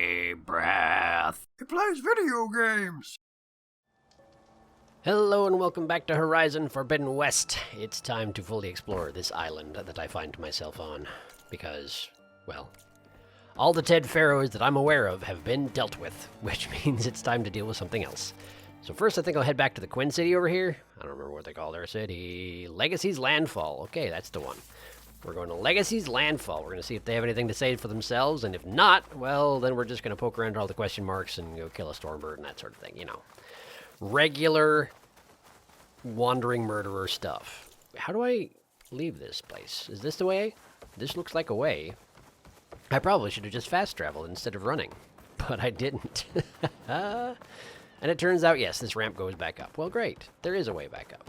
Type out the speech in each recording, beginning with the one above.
SharkyBreath. He plays video games. Hello and welcome back to Horizon Forbidden West. It's time to fully explore this island that I find myself on. Because, well, all the Ted Pharaohs that I'm aware of have been dealt with, which means it's time to deal with something else. So first I think I'll head back to the Quinn City over here. I don't remember what they call their city. Legacy's Landfall. Okay, that's the one. We're going to Legacy's Landfall. We're going to see if they have anything to say for themselves, and if not, well, then we're just going to poke around all the question marks and go kill a Stormbird and that sort of thing, you know. Regular wandering murderer stuff. How do I leave this place? Is this the way? This looks like a way. I probably should have just fast traveled instead of running, but I didn't. And it turns out, yes, this ramp goes back up. Well, great. There is a way back up.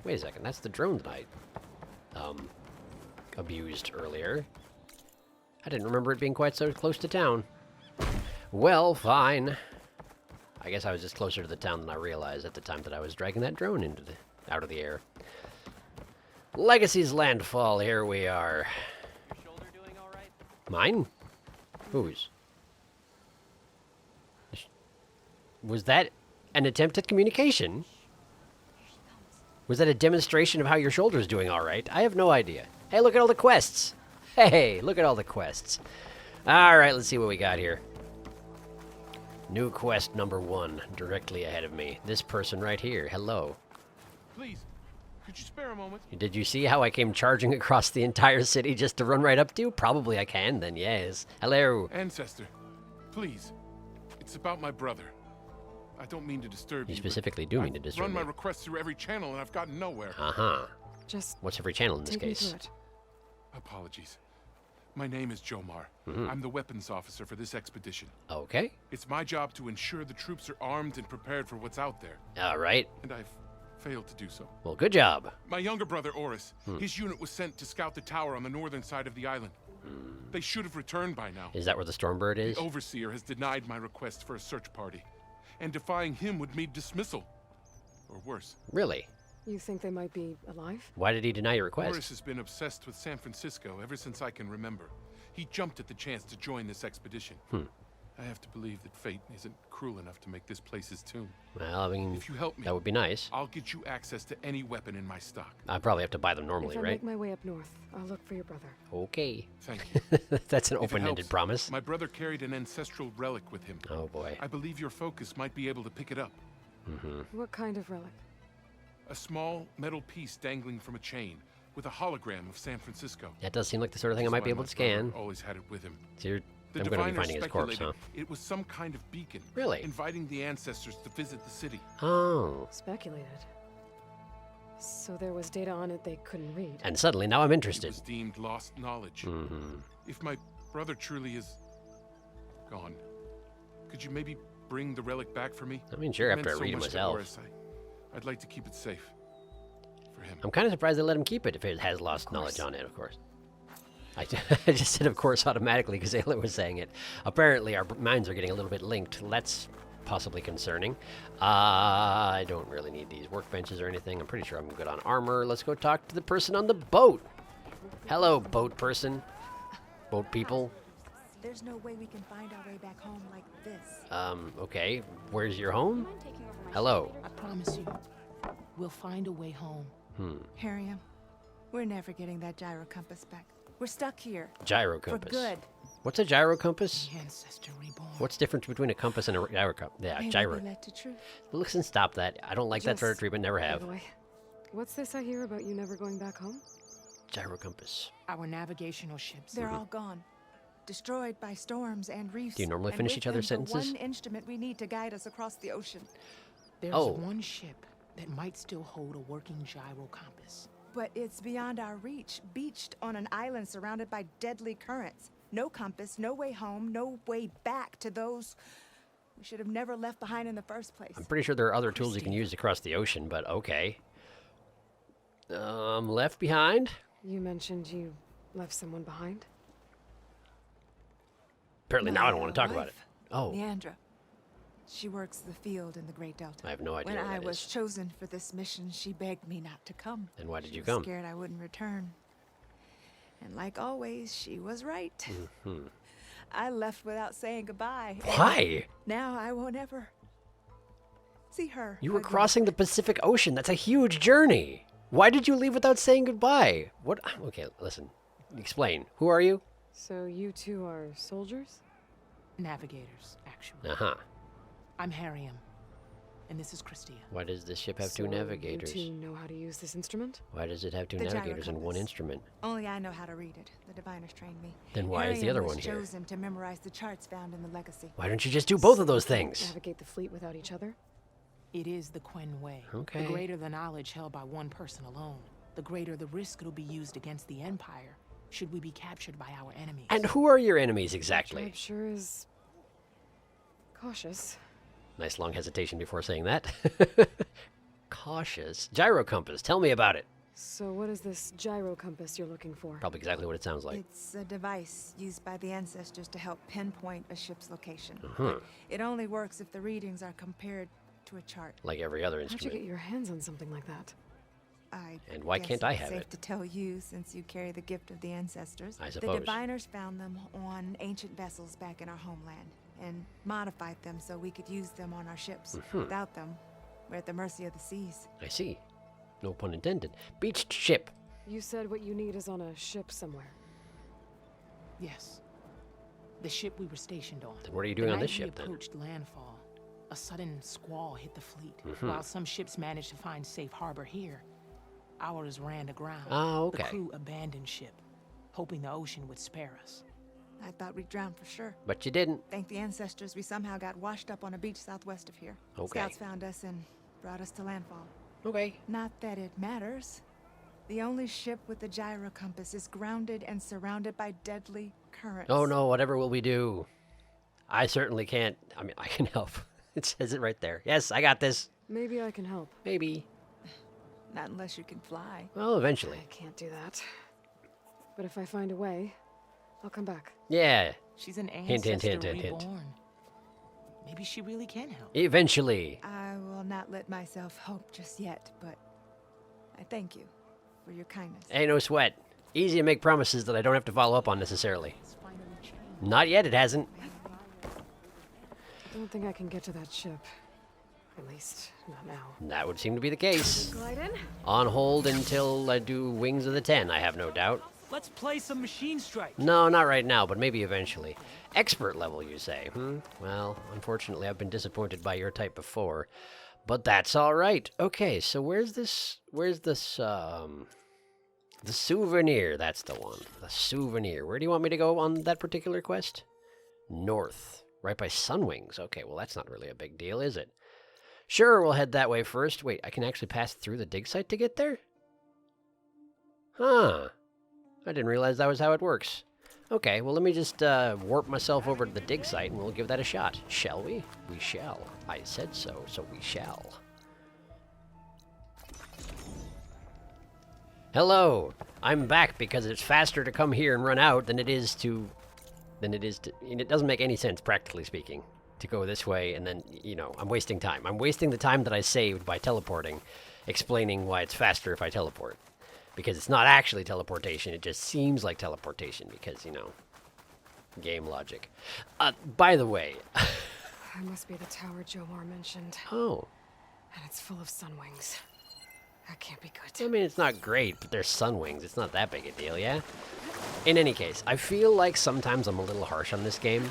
Wait a second. That's the drone that I abused earlier. I didn't remember it being quite so close to town. Well, fine. I guess I was just closer to the town than I realized at the time that I was dragging that drone out of the air. Legacy's Landfall, here we are. Your shoulder doing all right? Mine? Whose? Was that an attempt at communication? Was that a demonstration of how your shoulder's doing all right? I have no idea. Hey, look at all the quests. Hey, look at all the quests. All right, let's see what we got here. New quest number 1, directly ahead of me. This person right here. Hello. Please, could you spare a moment? Did you see how I came charging across the entire city just to run right up to you? Probably I can, then, yes. Hello. Ancestor, please. It's about my brother. I don't mean to disturb you. You specifically do mean to disturb I've run me. my requests through every channel and I've gotten nowhere. Uh-huh. Just What's every channel in this take me case? through it. Apologies. My name is Jomar. I'm the weapons officer for this expedition. Okay. It's my job to ensure the troops are armed and prepared for what's out there. All right. And I've failed to do so. Well, good job. My younger brother, Oris, his unit was sent to scout the tower on the northern side of the island. They should have returned by now. Is that where the Stormbird is? The Overseer has denied my request for a search party. And defying him would mean dismissal. Or worse. Really? You think they might be alive? Why did he deny your request? Oris has been obsessed with San Francisco ever since I can remember. He jumped at the chance to join this expedition. I have to believe that fate isn't cruel enough to make this place his tomb. Well, I mean, If you help me, that would be nice. I'll get you access to any weapon in my stock. I'd probably have to buy them normally, If I right? make my way up north, I'll look for your brother. Okay. Thank you. That's an If it open-ended helps, promise. My brother carried an ancestral relic with him. Oh, boy. I believe your focus might be able to pick it up. What kind of relic? A small metal piece dangling from a chain with a hologram of San Francisco. That does seem like the sort of thing I That's might be why able my to scan. brother always had it with him. So you're, The I'm going to be diviners finding his corpse, huh? speculated it was some kind of beacon. Really? Inviting the ancestors to visit the city. Oh. Speculated. So there was data on it they couldn't read. And suddenly, now I'm It interested. was deemed lost knowledge. If my brother truly is gone, could you maybe bring the relic back for me? I mean, sure, It after I meant so read it much to myself. Oris. I'd like to keep it safe. For him. I'm kind of surprised they let him keep it if it has lost knowledge on it, of course. I just said, of course, automatically because Ayla was saying it. Apparently, our minds are getting a little bit linked. That's possibly concerning. I don't really need these workbenches or anything. I'm pretty sure I'm good on armor. Let's go talk to the person on the boat. Hello, boat person. Boat people. There's no way we can find our way back home like this. Okay. Where's your home? Hello. I promise you, we'll find a way home. Harriam, we're never getting that gyro compass back. We're stuck here. Gyro compass. For good. What's a gyro compass? The ancestor reborn. What's the difference between a compass and a gyro compass? Yeah, May we gyro. be led to truth. Listen, stop that. I don't like that sort of Just, treatment. Never by have. the way, what's this I hear about you never going back home? Gyro compass. Our navigational ships. They're all gone. Destroyed by storms and reefs. Do you normally and finish with each other's them, the sentences? one instrument we need to guide us across the ocean. There's Oh. one ship that might still hold a working gyro compass. But it's beyond our reach, beached on an island surrounded by deadly currents. No compass, no way home, no way back to those we should have never left behind in the first place. I'm pretty sure there are other tools you can use to cross the ocean, but okay. Left behind? You mentioned you left someone behind? Apparently now I don't My, want to talk about it. wife, Oh, Leandra. She works the field in the Great Delta. I have no idea When what I that was is. chosen for this mission, she begged me not to come. Then why did She you was come? Scared I wouldn't return. And like always, she was right. Hmm. I left without saying goodbye. Why? Now I won't ever see her. You were again. crossing the Pacific Ocean. That's a huge journey. Why did you leave without saying goodbye? What? Okay, listen. Explain. Who are you? So you two are soldiers? Navigators, actually. Uh-huh. I'm Harriam, and this is Christia. Why does this ship have So two navigators? You two know how to use this instrument? Why does it have two The gyro navigators and one compass. instrument? Only I know how to read it. The diviners trained me. Then why is the Harriam other was one here? chosen to memorize the charts found in the legacy. Why don't you just do both of So those you can't things? Navigate the fleet without each other? It is the Quen way. Okay. The greater the knowledge held by one person alone, the greater the risk it'll be used against the Empire, should we be captured by our enemies. And who are your enemies exactly? Tribe sure is cautious. Nice long hesitation before saying that. Cautious. Gyro compass. Tell me about it. So what is this gyro compass you're looking for? Probably exactly what it sounds like. It's a device used by the ancestors to help pinpoint a ship's location. Uh-huh. It only works if the readings are compared to a chart. Like every other How'd you instrument. get your hands on something like that? And why guess can't I it's have safe it? to tell you, since you carry the gift of the ancestors. I The suppose. diviners found them on ancient vessels back in our homeland and modified them so we could use them on our ships. Without them, we're at the mercy of the seas. I see. No pun intended. Beached ship. You said what you need is on a ship somewhere. Yes. The ship we were stationed on. Then what are you The doing on night this we ship then? approached landfall, a sudden squall hit the fleet. While some ships managed to find safe harbor here, ours ran aground. Ah, okay. The crew abandoned ship, hoping the ocean would spare us. I thought we'd drown for sure. But you didn't. Thank the ancestors, we somehow got washed up on a beach southwest of here. Okay. Scouts found us and brought us to landfall. Okay. Not that it matters. The only ship with the gyro compass is grounded and surrounded by deadly currents. Oh no, whatever will we do? I certainly can't. I mean, I can help. It says it right there. Yes, I got this. Maybe I can help. Maybe. Not unless you can fly. Well, eventually. I can't do that. But if I find a way, I'll come back. Yeah, She's an Hint, ancestor hint, hint, hint, hint. reborn. Maybe she really can help. eventually. I will not let myself hope just yet, but I thank you for your kindness. Ain't no sweat. Easy to make promises that I don't have to follow up on necessarily. It's finally changed. Not yet, it hasn't. I don't think I can get to that ship. At least, not now. That would seem to be the case. Glide in? On hold until I do Wings of the Ten, I have no doubt. Let's play some Machine Strike. No, not right now, but maybe eventually. Expert level, you say? Well, unfortunately, I've been disappointed by your type before. But that's all right. Okay, so where's this, the souvenir, that's the one. The souvenir. Where do you want me to go on that particular quest? North. Right by Sunwings. Okay, well, that's not really a big deal, is it? Sure, we'll head that way first. Wait, I can actually pass through the dig site to get there? Huh. I didn't realize that was how it works. Okay, well, let me just warp myself over to the dig site, and we'll give that a shot. Shall we? We shall. I said so, so we shall. Hello. I'm back because it's faster to come here and run out than it is to... And it doesn't make any sense, practically speaking, to go this way, and then, you know, I'm wasting time. I'm wasting the time that I saved by teleporting, explaining why it's faster if I teleport. Because it's not actually teleportation, it just seems like teleportation, because, you know, game logic. By the way... That must be the tower Joe Moore mentioned. Oh. And it's full of sunwings. That can't be I good. mean, it's not great, but there's Sunwings. It's not that big a deal, yeah? In any case, I feel like sometimes I'm a little harsh on this game.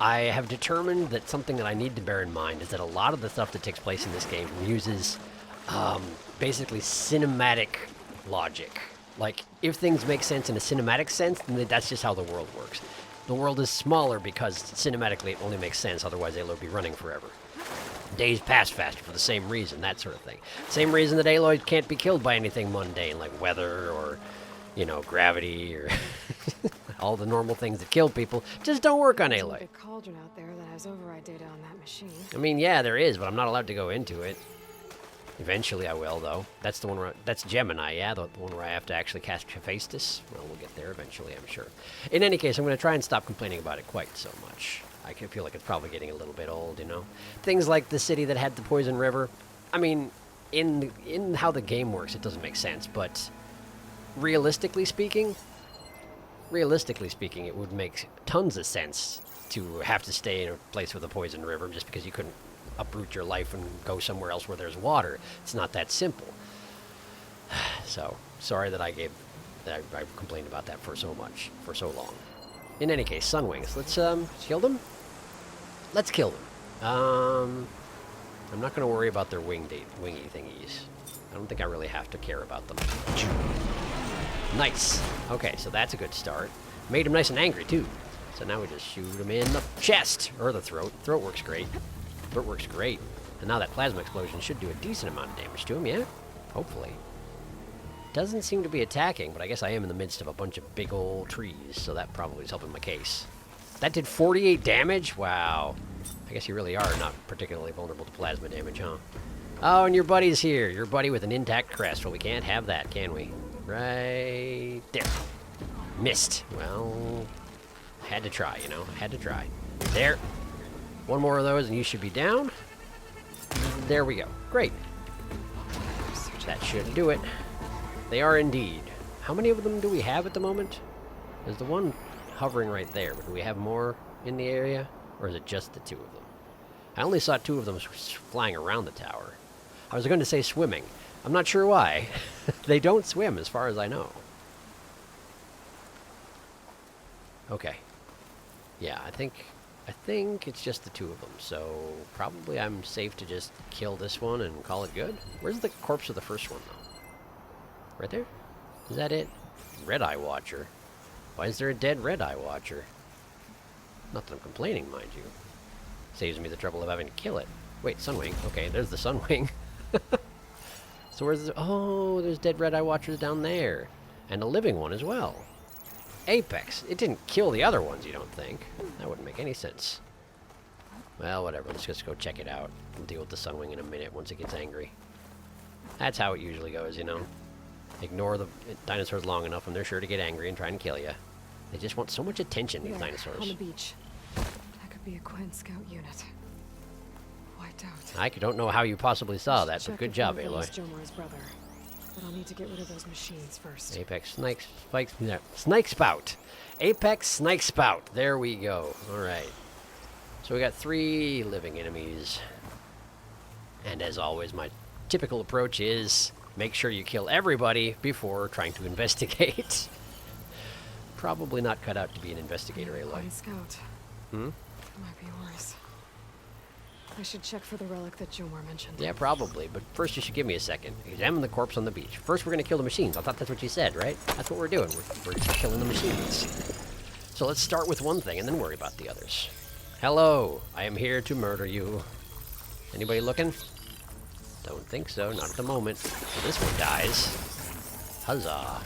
I have determined that something that I need to bear in mind is that a lot of the stuff that takes place in this game uses basically cinematic logic. Like, if things make sense in a cinematic sense, then that's just how the world works. The world is smaller because cinematically it only makes sense, otherwise Aloy would be running forever. Days pass faster for the same reason, that sort of thing. Same reason that Aloy can't be killed by anything mundane, like weather or, you know, gravity or all the normal things that kill people. Just don't work on There's a Aloy. big cauldron out there that has override data on that machine. I mean, yeah, there is, but I'm not allowed to go into it. Eventually I will, though. That's the one where... That's Gemini, yeah? The one where I have to actually cast Hephaestus? Well, we'll get there eventually, I'm sure. In any case, I'm going to try and stop complaining about it quite so much. I can feel like it's probably getting a little bit old, you know? Things like the city that had the poison river. I mean, in how the game works, it doesn't make sense, but realistically speaking, realistically speaking, it would make tons of sense to have to stay in a place with a poison river just because you couldn't uproot your life and go somewhere else where there's water. It's not that simple. So, sorry that I complained about that for so long. In any case, Sunwings. Let's kill them? Let's kill them. I'm not going to worry about their wingy thingies. I don't think I really have to care about them. Nice. Okay, so that's a good start. Made him nice and angry, too. So now we just shoot him in the chest, or the throat. Throat works great. Throat works great. And now that plasma explosion should do a decent amount of damage to him, yeah? Hopefully. Doesn't seem to be attacking, but I guess I am in the midst of a bunch of big old trees, so that probably is helping my case. That did 48 damage? Wow. I guess you really are not particularly vulnerable to plasma damage, huh? Oh, and your buddy's here. Your buddy with an intact crest. Well, we can't have that, can we? Right there. Missed. Well, had to try, you know. Had to try. There. One more of those and you should be down. There we go. Great. That should do it. They are indeed. How many of them do we have at the moment? There's the one hovering right there, but do we have more in the area? Or is it just the 2 of them? I only saw 2 of them flying around the tower. I was going to say swimming. I'm not sure why. They don't swim as far as I know. Okay. Yeah, I think it's just the 2 of them, so probably I'm safe to just kill this one and call it good. Where's the corpse of the first one, though? Right there? Is that it? Red Eye Watcher. Why is there a dead Red Eye Watcher? Not that I'm complaining, mind you. Saves me the trouble of having to kill it. Wait, Sunwing. Okay, there's the Sunwing. So where's the... Oh, there's dead Red Eye Watchers down there. And a living one as well. Apex. It didn't kill the other ones, you don't think? That wouldn't make any sense. Well, whatever. Let's just go check it out. We'll deal with the Sunwing in a minute once it gets angry. That's how it usually goes, you know? Ignore the dinosaurs long enough and they're sure to get angry and try and kill you. They just want so much attention, these dinosaurs. On the beach. That could be a Quinn scout unit. Wiped out. I don't know how you possibly saw that, but good job, Aloy. Jomar's brother. But I'll need to get rid of those machines first. Apex Snake Spout. Apex Snake Spout. There we go. Alright. So we got 3 living enemies. And as always, my typical approach is make sure you kill everybody before trying to investigate. Probably not cut out to be an investigator, Aloy. Scout. Hmm? Might be worse. I should check for the relic that Jomar mentioned. Yeah, probably, but first you should give me a second. Examine the corpse on the beach. First we're going to kill the machines. I thought that's what you said, right? That's what we're doing. We're just killing the machines. So let's start with one thing and then worry about the others. Hello, I am here to murder you. Anybody looking? Don't think so, not at the moment. So this one dies. Huzzah.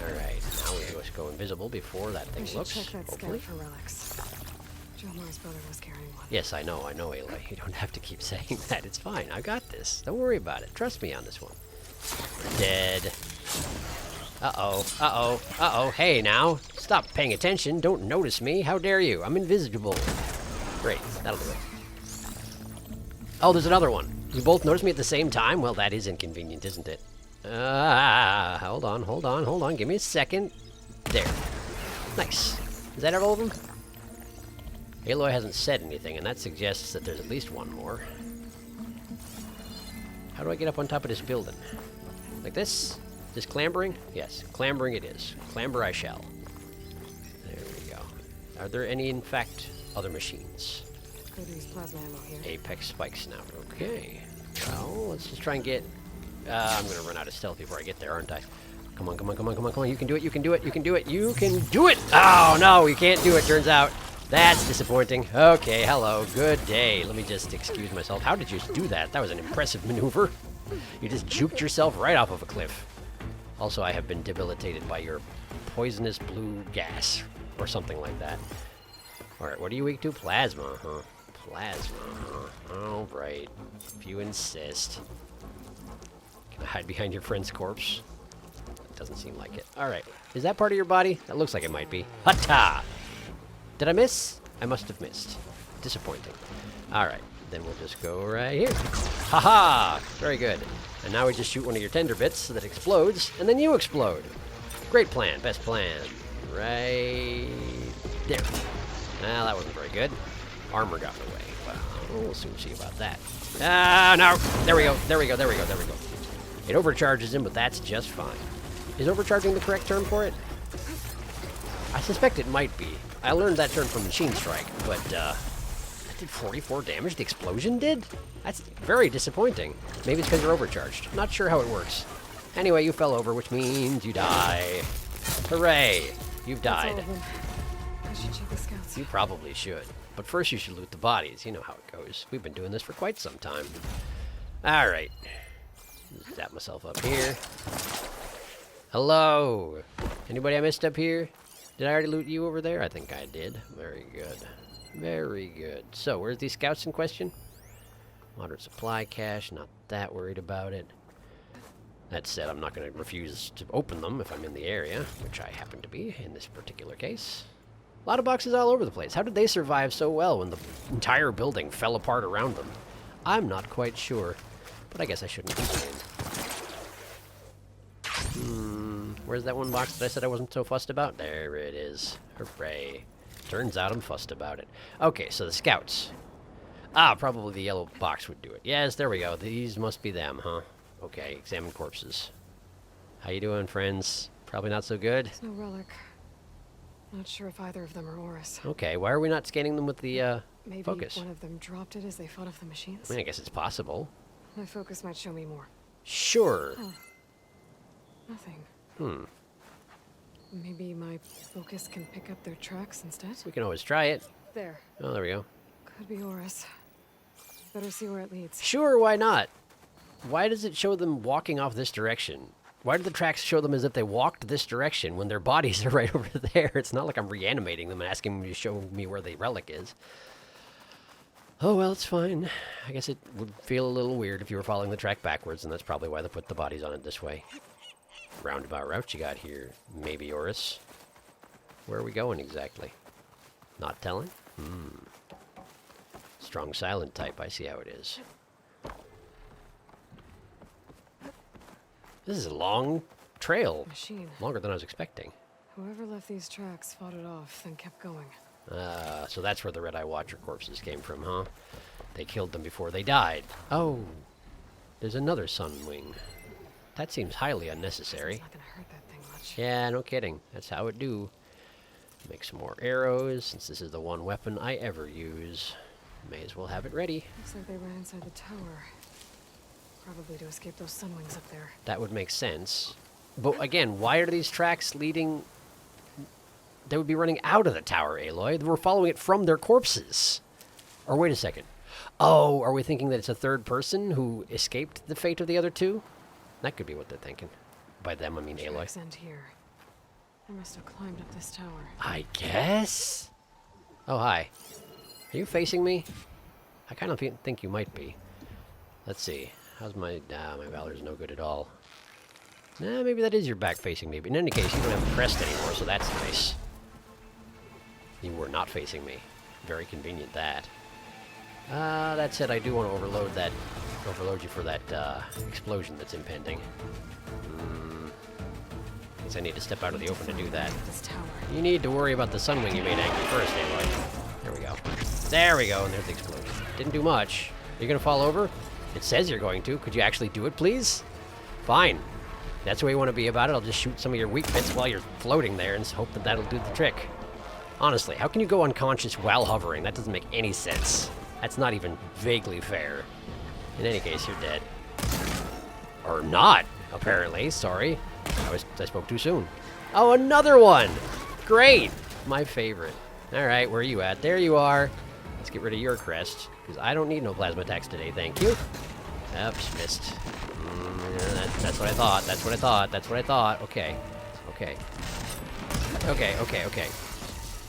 Alright, now we just go invisible before that thing looks. Check that Hopefully. scout for relics. Jomar's brother was carrying one. Yes, I know, Aloy. You don't have to keep saying that. It's fine. I got this. Don't worry about it. Trust me on this one. Dead. Uh-oh. Uh-oh. Uh-oh. Hey, now. Stop paying attention. Don't notice me. How dare you? I'm invisible. Great. That'll do it. Oh, there's another one. You both noticed me at the same time? Well, that is inconvenient, isn't it? Hold on. Give me a second. There. Nice. Is that all of them? Aloy hasn't said anything, and that suggests that there's at least one more. How do I get up on top of this building? Like this? Just clambering? Yes, clambering it is. Clamber I shall. There we go. Are there any, in fact, other machines? Could use plasma ammo here. Apex spike snout. Okay. Well, let's just try and get... I'm going to run out of stealth before I get there, aren't I? Come on. You can do it! Oh, no, you can't do it, turns out. That's disappointing. Okay, hello. Good day. Let me just excuse myself. How did you do that? That was an impressive maneuver. You just juked yourself right off of a cliff. Also, I have been debilitated by your poisonous blue gas. Or something like that. Alright, what are you weak to? Plasma, huh? Plasma, huh? Alright. If you insist. Can I hide behind your friend's corpse? Doesn't seem like it. Alright. Is that part of your body? That looks like it might be. Hata! Did I miss? I must have missed. Disappointing. Alright, then we'll just go right here. Haha! Very good. And now we just shoot one of your tender bits so that it explodes, and then you explode. Great plan, best plan. Right there. Ah, that wasn't very good. Armor got in the way. Well, we'll soon see about that. Ah, no! There we go, there we go, there we go, there we go. It overcharges him, but that's just fine. Is overcharging the correct term for it? I suspect it might be. I learned that term from Machine Strike, but, that did 44 damage? The explosion did? That's very disappointing. Maybe it's because you're overcharged. Not sure how it works. Anyway, you fell over, which means you die. Hooray! You've That's all died. of them. I should check the scouts. You probably should. But first you should loot the bodies. You know how it goes. We've been doing this for quite some time. Alright. Zap myself up here. Hello! Anybody I missed up here? Did I already loot you over there? I think I did. Very good. Very good. So, where's these scouts in question? Moderate supply cache. Not that worried about it. That said, I'm not going to refuse to open them if I'm in the area, which I happen to be in this particular case. A lot of boxes all over the place. How did they survive so well when the entire building fell apart around them? I'm not quite sure, but I guess I shouldn't complain. Where's that one box that I said I wasn't so fussed about? There it is. Hooray. Turns out I'm fussed about it. Okay, so the scouts. Ah, probably the yellow box would do it. Yes, there we go. These must be them, huh? Okay, examine corpses. How you doing, friends? Probably not so good? There's no relic. Not sure if either of them are Oris. Okay, why are we not scanning them with the, Maybe focus? one of them dropped it as they fought off the machines? I mean, I guess it's possible. My focus might show me more. Sure. Nothing. Hmm. Maybe my focus can pick up their tracks instead? We can always try it. There. Oh, there we go. Could be Oris. Better see where it leads. Sure, why not? Why does it show them walking off this direction? Why do the tracks show them as if they walked this direction when their bodies are right over there? It's not like I'm reanimating them and asking them to show me where the relic is. Oh, well, it's fine. I guess it would feel a little weird if you were following the track backwards, and that's probably why they put the bodies on it this way. Roundabout route you got here, maybe, Oris. Where are we going exactly? Not telling? Strong silent type, I see how it is. This is a long trail. Machine. Longer than I was expecting. Whoever left these tracks fought it off, then kept going. So that's where the Red Eye Watcher corpses came from, huh? They killed them before they died. Oh, there's another sun wing. That seems highly unnecessary. It's not gonna hurt that thing much. Yeah, no kidding. That's how it do. Make some more arrows, since this is the one weapon I ever use. May as well have it ready. Looks like they ran inside the tower. Probably to escape those sunwings up there. That would make sense. But again, why are these tracks leading... They would be running out of the tower, Aloy. We're following it from their corpses. Or wait a second. Oh, are we thinking that it's a third person who escaped the fate of the other two? That could be what they're thinking. By them, I mean Aloy. Tracks end here. I must have climbed up this tower. I guess? Oh, hi. Are you facing me? I kind of think you might be. Let's see. How's my... my valor's no good at all. Nah, maybe that is your back facing me. But in any case, you don't have the crest anymore, so that's nice. You were not facing me. Very convenient, that. That said, I do want to overload you for that explosion that's impending. Guess I need to step out of the open to do that. This tower. You need to worry about the sunwing you made angry first, Aloy. There we go. There we go, and there's the explosion. Didn't do much. You're gonna fall over? It says you're going to. Could you actually do it, please? Fine. That's the way you want to be about it. I'll just shoot some of your weak bits while you're floating there and hope that that'll do the trick. Honestly, how can you go unconscious while hovering? That doesn't make any sense. That's not even vaguely fair. In any case, you're dead. Or not, apparently. Sorry. I spoke too soon. Oh, another one! Great! My favorite. Alright, where are you at? There you are. Let's get rid of your crest, because I don't need no plasma attacks today, thank you. Oops, missed. That's what I thought. That's what I thought. That's what I thought. Okay. Okay. Okay, okay, okay.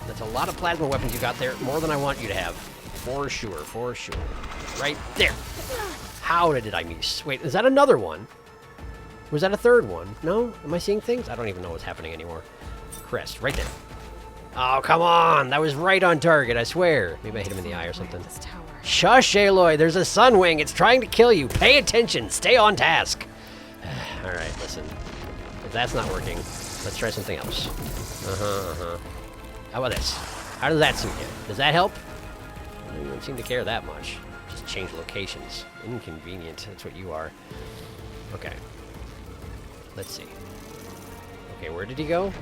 That's a lot of plasma weapons you got there. More than I want you to have. For sure, for sure. Right there. How did I miss? Wait, is that another one? Was that a third one? No? Am I seeing things? I don't even know what's happening anymore. Crest, right there. Oh, come on! That was right on target, I swear. Maybe I hit him in the eye or something. This tower. Shush, Aloy! There's a sunwing! It's trying to kill you! Pay attention! Stay on task! Alright, listen. If that's not working, let's try something else. How about this? How does that suit you? Does that help? You don't seem to care that much. Just change locations. Inconvenient. That's what you are. Okay. Let's see. Okay, where did he go?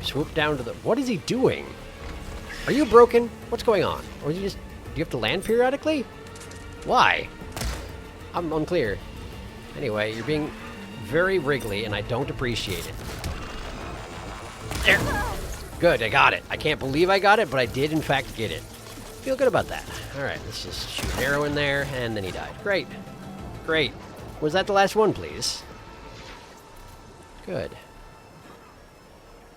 Swoop down to the... What is he doing? Are you broken? What's going on? Or is he just... Do you have to land periodically? Why? I'm unclear. Anyway, you're being very wriggly, and I don't appreciate it. There. Good, I got it. I can't believe I got it, but I did, in fact, get it. Feel good about that. All right, let's just shoot an arrow in there, and then he died. Great. Great. Was that the last one, please? Good.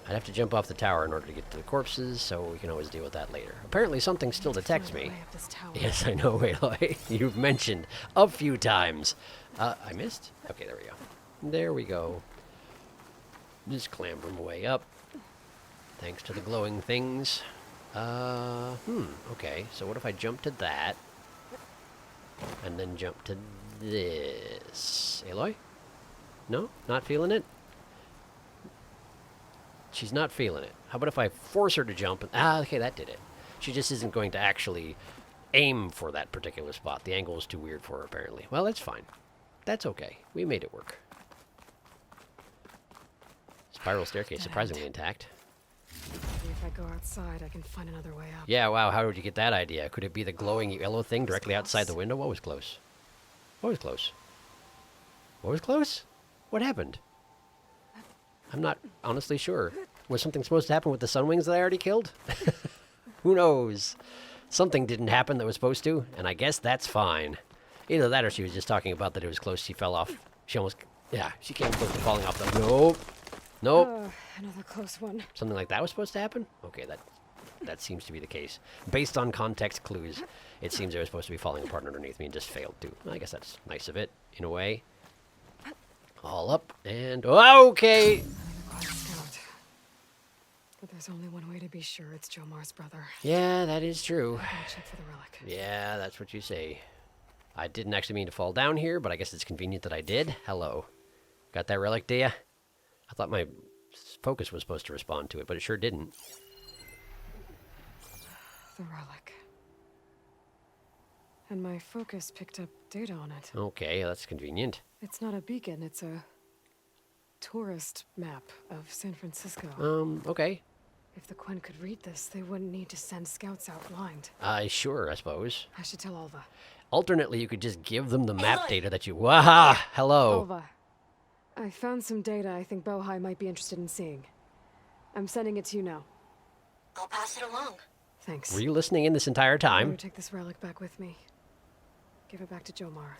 I'd have to jump off the tower in order to get to the corpses, so we can always deal with that later. Apparently something still detects me. Yes, I know, Aloy. You've mentioned a few times. I missed? Okay, there we go. There we go. Just clamber my way up. Thanks to the glowing things. Okay, so what if I jump to that? And then jump to this. Aloy? No? Not feeling it? She's not feeling it. How about if I force her to jump? Okay, that did it. She just isn't going to actually aim for that particular spot. The angle is too weird for her, apparently. Well, that's fine. That's okay. We made it work. Spiral staircase, surprisingly intact. Maybe if I go outside, I can find another way up. Yeah, wow, how did you get that idea? Could it be the glowing yellow thing directly outside the window? What was close? What was close? What was close? What happened? I'm not honestly sure. Was something supposed to happen with the sunwings that I already killed? Who knows? Something didn't happen that was supposed to, and I guess that's fine. Either that or she was just talking about that it was close. She fell off. She almost... Yeah, she came close to falling off the... Nope. Nope. Another close one. Something like that was supposed to happen? Okay, that seems to be the case. Based on context clues, it seems it was supposed to be falling apart underneath me and just failed to. I guess that's nice of it, in a way. All up, and... Okay! Scout. But there's only one way to be sure it's Jomar's brother. Yeah, that is true. I'm gonna check for the relic. Yeah, that's what you say. I didn't actually mean to fall down here, but I guess it's convenient that I did. Hello. Got that relic, do ya? I thought my focus was supposed to respond to it, but it sure didn't. The relic. And my focus picked up data on it. Okay, that's convenient. It's not a beacon, it's a tourist map of San Francisco. Okay. If the Quen could read this, they wouldn't need to send scouts out blind. Sure, I suppose. I should tell Alva. Alternately, you could just give them the map data that you... Waha! Hello! Alva, I found some data I think Bohai might be interested in seeing. I'm sending it to you now. I'll pass it along. Thanks. Were you listening in this entire I'm time? gonna take this relic back with me. Give it back to Jomar.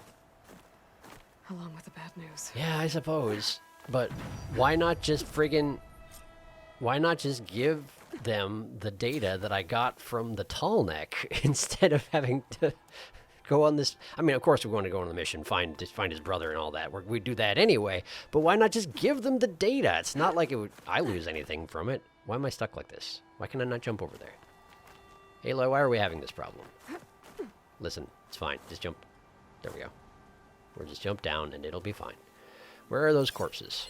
Along with the bad news. Yeah, I suppose. But why not just friggin... Why not just give them the data that I got from the tall neck instead of having to go on this... I mean, of course we're going to go on the mission, find his brother and all that. We'd do that anyway. But why not just give them the data? It's not like I lose anything from it. Why am I stuck like this? Why can I not jump over there? Aloy, why are we having this problem? Listen, it's fine. Just jump. There we go. We'll just jump down and it'll be fine. Where are those corpses?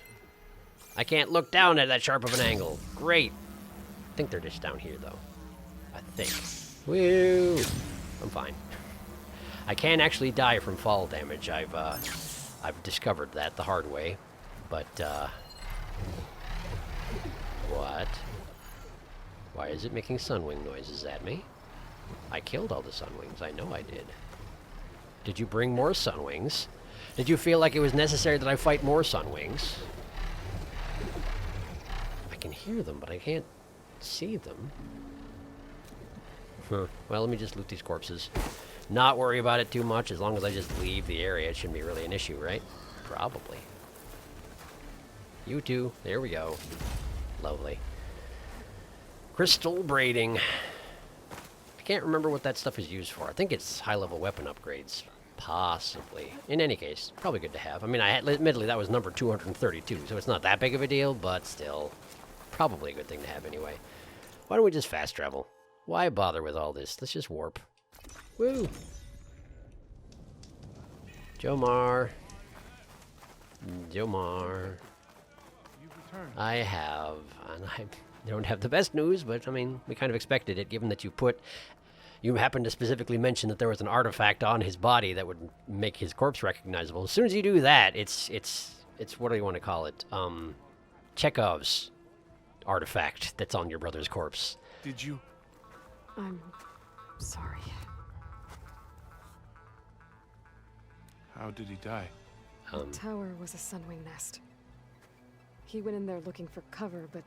I can't look down at that sharp of an angle. Great. I think they're just down here, though. I think. Woo! I'm fine. I can actually die from fall damage. I've discovered that the hard way. But, what? Why is it making sunwing noises at me? I killed all the sunwings. I know I did. Did you bring more sunwings? Did you feel like it was necessary that I fight more sunwings? I can hear them, but I can't see them. Huh. Well, let me just loot these corpses. Not worry about it too much. As long as I just leave the area, it shouldn't be really an issue, right? Probably. You two. There we go. Lovely. Crystal braiding. I can't remember what that stuff is used for. I think it's high-level weapon upgrades. Possibly. In any case, probably good to have. I mean, admittedly, that was number 232, so it's not that big of a deal, but still, probably a good thing to have anyway. Why don't we just fast travel? Why bother with all this? Let's just warp. Woo! Jomar. Jomar. turn. I have, and I don't have the best news, but I mean, we kind of expected it, given that you happened to specifically mention that there was an artifact on his body that would make his corpse recognizable. As soon as you do that, it's what do you want to call it? Chekov's artifact that's on your brother's corpse. Did you? I'm sorry. How did he die? The tower was a sunwing nest. He went in there looking for cover, but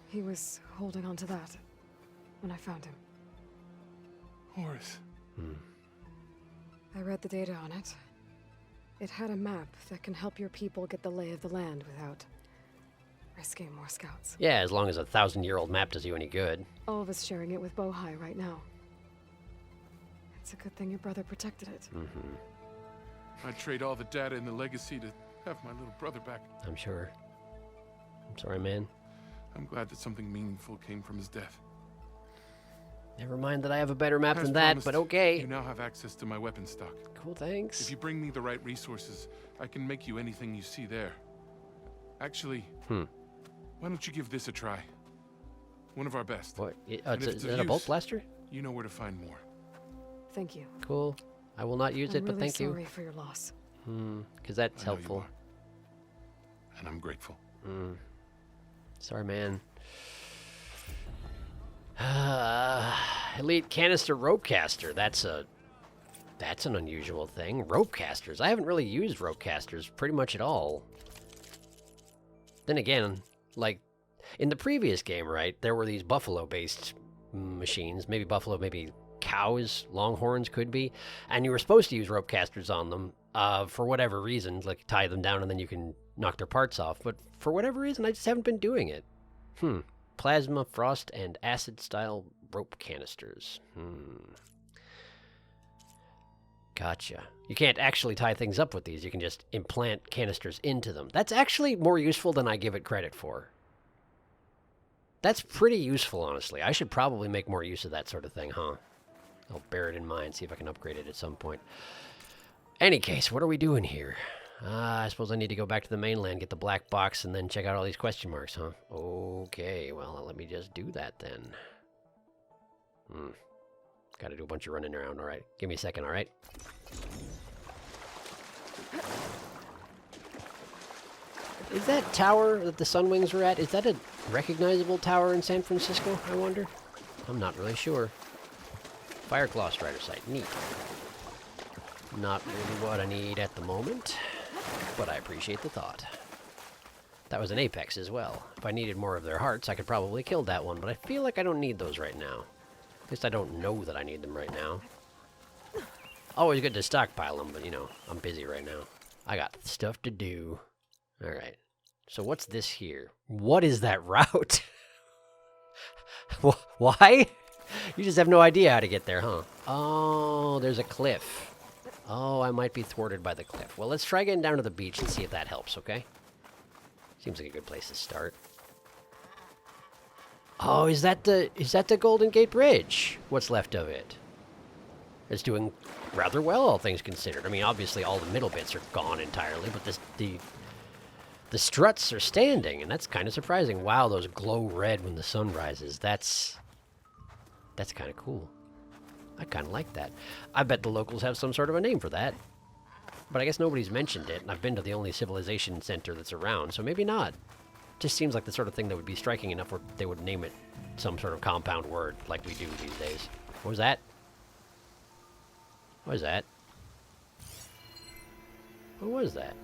he was holding on to that when I found him. Horace. I read the data on it. It had a map that can help your people get the lay of the land without risking more scouts. Yeah, as long as a 1,000-year-old map does you any good. All of us sharing it with Bohai right now. It's a good thing your brother protected it. I'd trade all the data and the legacy to have my little brother back. I'm sure. I'm sorry, man. I'm glad that something meaningful came from his death. Never mind that I have a better map As than that, promised, but okay. You now have access to my weapon stock. Cool, thanks. If you bring me the right resources, I can make you anything you see there. Actually, why don't you give this a try? One of our best. What? And if Is it's that of a bolt use, blaster? You know where to find more. Thank you. Cool. I will not use I'm it, but really thank you. sorry for your loss. Because that's I know you helpful. are. And I'm grateful. Sorry, man. Elite canister rope caster. That's an unusual thing. Rope casters. I haven't really used rope casters pretty much at all. Then again, like in the previous game, right? There were these buffalo-based machines. Maybe buffalo, maybe cows, longhorns could be, and you were supposed to use rope casters on them for whatever reason, like tie them down and then you can knock their parts off. But for whatever reason, I just haven't been doing it. Plasma, frost, and acid-style rope canisters. Gotcha. You can't actually tie things up with these. You can just implant canisters into them. That's actually more useful than I give it credit for. That's pretty useful, honestly. I should probably make more use of that sort of thing, huh? I'll bear it in mind, see if I can upgrade it at some point. Any case, what are we doing here? I suppose I need to go back to the mainland, get the black box, and then check out all these question marks, huh? Okay, well, let me just do that then. Gotta do a bunch of running around, alright. Give me a second, alright? Is that tower that the Sunwings were at, is that a recognizable tower in San Francisco, I wonder? I'm not really sure. Fireclaw Strider site, neat. Not really what I need at the moment, but I appreciate the thought. That was an Apex as well. If I needed more of their hearts, I could probably kill that one, but I feel like I don't need those right now. At least I don't know that I need them right now. Always good to stockpile them, but you know, I'm busy right now. I got stuff to do. Alright. So what's this here? What is that route? Why? You just have no idea how to get there, huh? Oh, there's a cliff. Oh, I might be thwarted by the cliff. Well, let's try getting down to the beach and see if that helps, okay? Seems like a good place to start. Oh, is that the Golden Gate Bridge? What's left of it? It's doing rather well, all things considered. I mean, obviously all the middle bits are gone entirely, but the struts are standing, and that's kind of surprising. Wow, those glow red when the sun rises. That's kind of cool. I kind of like that. I bet the locals have some sort of a name for that. But I guess nobody's mentioned it, and I've been to the only civilization center that's around, so maybe not. Just seems like the sort of thing that would be striking enough where they would name it some sort of compound word like we do these days. What was that? What was that? What was that?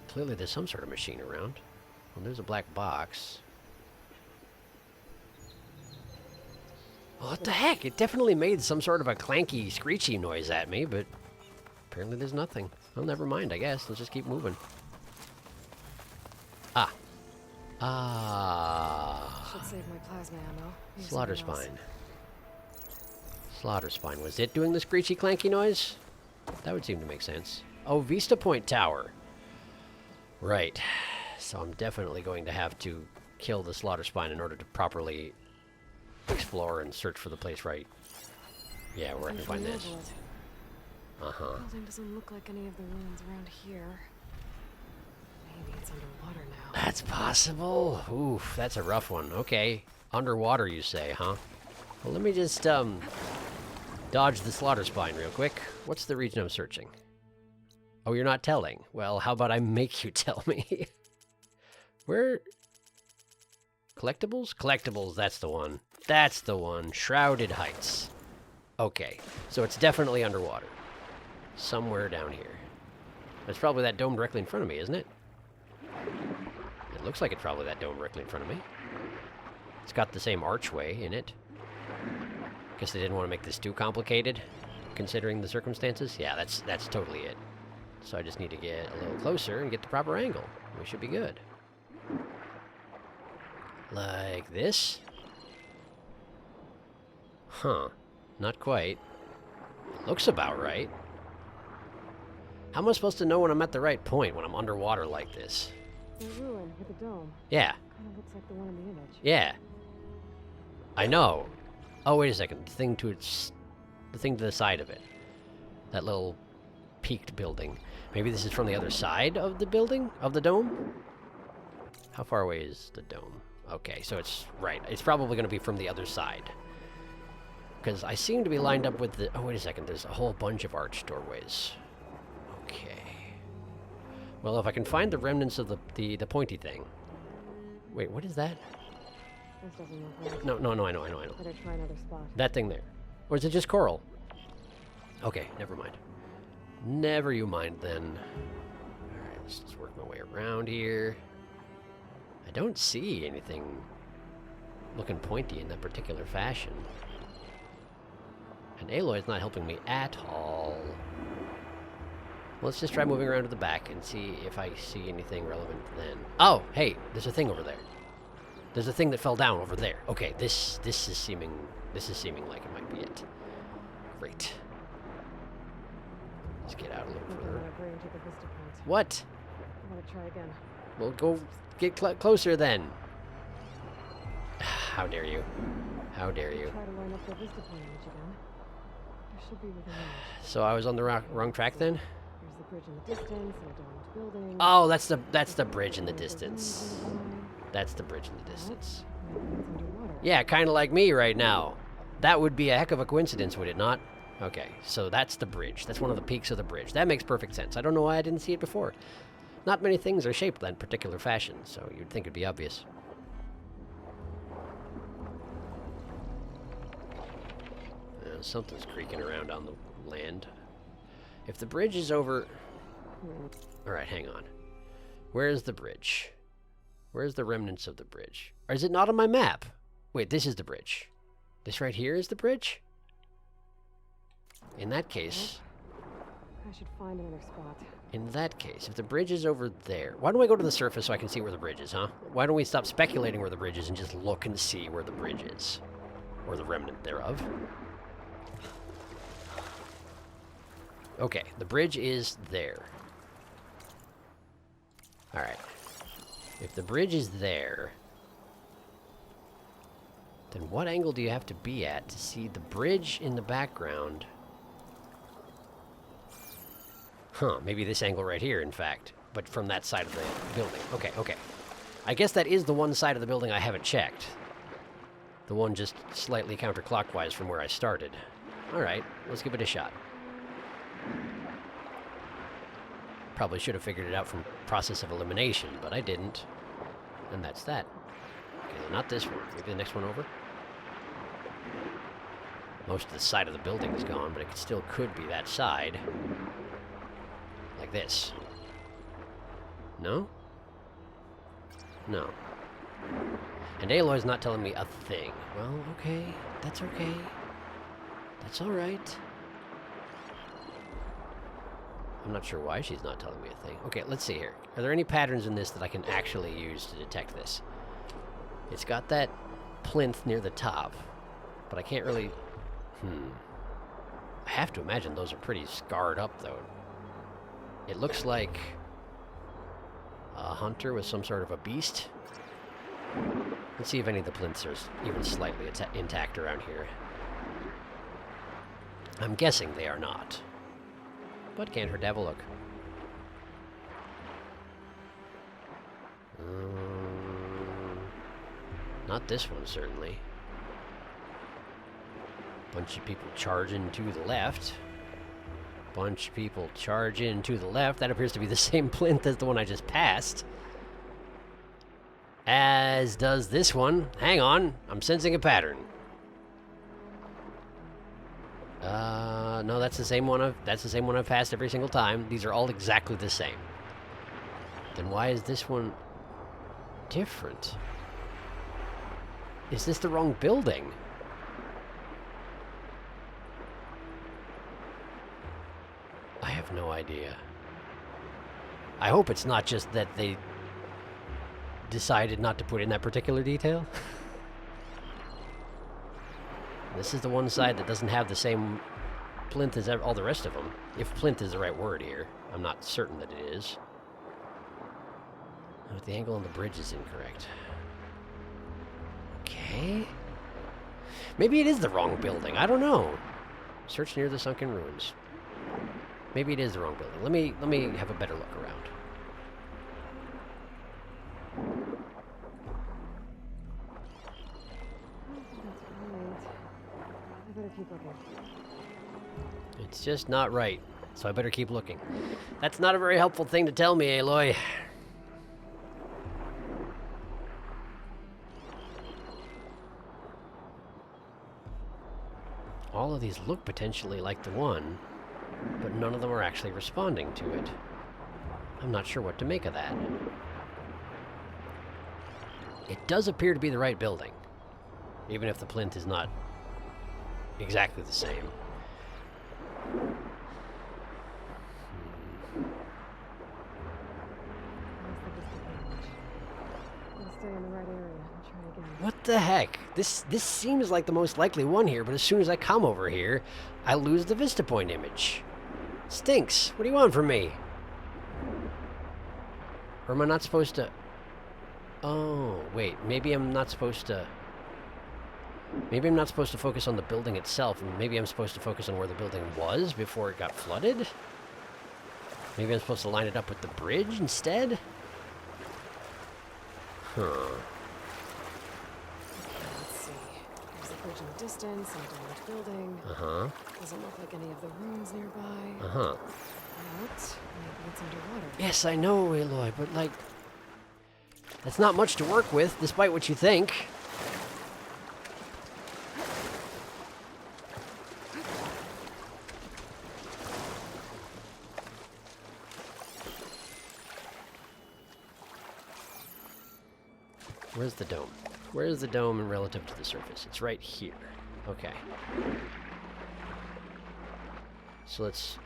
Clearly there's some sort of machine around. Well, there's a black box. What the heck? It definitely made some sort of a clanky, screechy noise at me, but apparently there's nothing. Well, never mind, I guess. Let's just keep moving. Should save my plasma ammo. Use Slaughter something else. Spine. Slaughter Spine. Was it doing the screechy, clanky noise? That would seem to make sense. Oh, Vista Point Tower. Right. So I'm definitely going to have to kill the Slaughter Spine in order to properly explore and search for the place right. Yeah, where I can find this. The building doesn't look like any of the ruins around here. Maybe it's underwater now. That's possible. Oof, that's a rough one. Okay. Underwater, you say, huh? Well, let me just, dodge the slaughter spine real quick. What's the region I'm searching? Oh, you're not telling. Well, how about I make you tell me? Where... Collectibles? Collectibles, that's the one. That's the one. Shrouded Heights. Okay, so it's definitely underwater. Somewhere down here. That's probably that dome directly in front of me, isn't it? It looks like it's probably that dome directly in front of me. It's got the same archway in it. Guess they didn't want to make this too complicated, considering the circumstances. Yeah, that's totally it. So I just need to get a little closer and get the proper angle. We should be good. Like this? Huh. Not quite. Looks about right. How am I supposed to know when I'm at the right point when I'm underwater like this? The ruin with the dome. Yeah. Kind of looks like the one in the image. Yeah. I know. Oh, wait a second. The thing to the side of it. That little peaked building. Maybe this is from the other side of the building? Of the dome? How far away is the dome? Okay, so it's right. It's probably going to be from the other side. Because I seem to be lined up with the... Oh, wait a second. There's a whole bunch of arched doorways. Okay. Well, if I can find the remnants of the pointy thing. Wait, what is that? This doesn't look right. No, I know. Better try another spot. That thing there. Or is it just coral? Okay, never mind. Never you mind then. Alright, let's just work my way around here. I don't see anything looking pointy in that particular fashion. And Aloy's not helping me at all. Let's just try moving around to the back and see if I see anything relevant then. Oh, hey, there's a thing over there. There's a thing that fell down over there. Okay, this is seeming like it might be it. Great. Let's get out a little further. What? I'm gonna try again. Well, go get closer then. How dare you? How dare you? Try to line up the vista point image again. There should be within range. So I was on the wrong track then? There's the bridge in the distance and a domed building. Oh, that's the bridge in the distance. That's the bridge in the distance. Maybe it's underwater. Yeah, kind of like me right now. That would be a heck of a coincidence, would it not? Okay, so that's the bridge. That's one of the peaks of the bridge. That makes perfect sense. I don't know why I didn't see it before. Not many things are shaped that particular fashion, so you'd think it'd be obvious. Something's creaking around on the land. If the bridge is over... Alright, hang on. Where's the bridge? Where's the remnants of the bridge? Or is it not on my map? Wait, this is the bridge. This right here is the bridge? In that case... I should find another spot. In that case, if the bridge is over there... Why don't I go to the surface so I can see where the bridge is, huh? Why don't we stop speculating where the bridge is and just look and see where the bridge is? Or the remnant thereof. Okay, the bridge is there. Alright. If the bridge is there... Then what angle do you have to be at to see the bridge in the background? Huh, maybe this angle right here, in fact. But from that side of the building. Okay, okay. I guess that is the one side of the building I haven't checked. The one just slightly counterclockwise from where I started. Alright, let's give it a shot. Probably should have figured it out from process of elimination, but I didn't. And that's that. Okay, not this one. Maybe the next one over? Most of the side of the building is gone, but it still could be that side. Like this. No? No. And Aloy's not telling me a thing. Well, okay. That's okay. That's alright. I'm not sure why she's not telling me a thing. Okay, let's see here. Are there any patterns in this that I can actually use to detect this? It's got that plinth near the top, but I can't really... I have to imagine those are pretty scarred up, though. It looks like a hunter with some sort of a beast. Let's see if any of the plinths are even slightly intact around here. I'm guessing they are not. But can't hurt to have a look. Not this one, certainly. Bunch of people charging to the left. Bunch of people charging to the left. That appears to be the same plinth as the one I just passed. As does this one. Hang on, I'm sensing a pattern. No, that's the same one I've passed every single time. These are all exactly the same. Then why is this one different? Is this the wrong building? I have no idea. I hope it's not just that they decided not to put in that particular detail. This is the one side that doesn't have the same plinth as all the rest of them. If plinth is the right word here. I'm not certain that it is. But the angle on the bridge is incorrect. Okay. Maybe it is the wrong building. I don't know. Search near the sunken ruins. Maybe it is the wrong building. Let me have a better look around. I better keep looking. It's just not right, so I better keep looking. That's not a very helpful thing to tell me, Aloy. All of these look potentially like the one, but none of them are actually responding to it. I'm not sure what to make of that. It does appear to be the right building, even if the plinth is not exactly the same. I'll stay in the right area and try again. What the heck? This seems like the most likely one here, but as soon as I come over here, I lose the vista point image. Stinks. What do you want from me? Or am I not supposed to... Oh, wait. Maybe I'm not supposed to... Maybe I'm not supposed to focus on the building itself, and maybe I'm supposed to focus on where the building was before it got flooded? Maybe I'm supposed to line it up with the bridge instead? Huh. Let's see. There's a bridge in the distance and a large building. Uh-huh. Doesn't look like any of the ruins nearby. Uh-huh. But maybe it's underwater. Yes, I know, Aloy, but, like... That's not much to work with, despite what you think. Where's the dome? Where's the dome relative to the surface? It's right here. Okay. So let's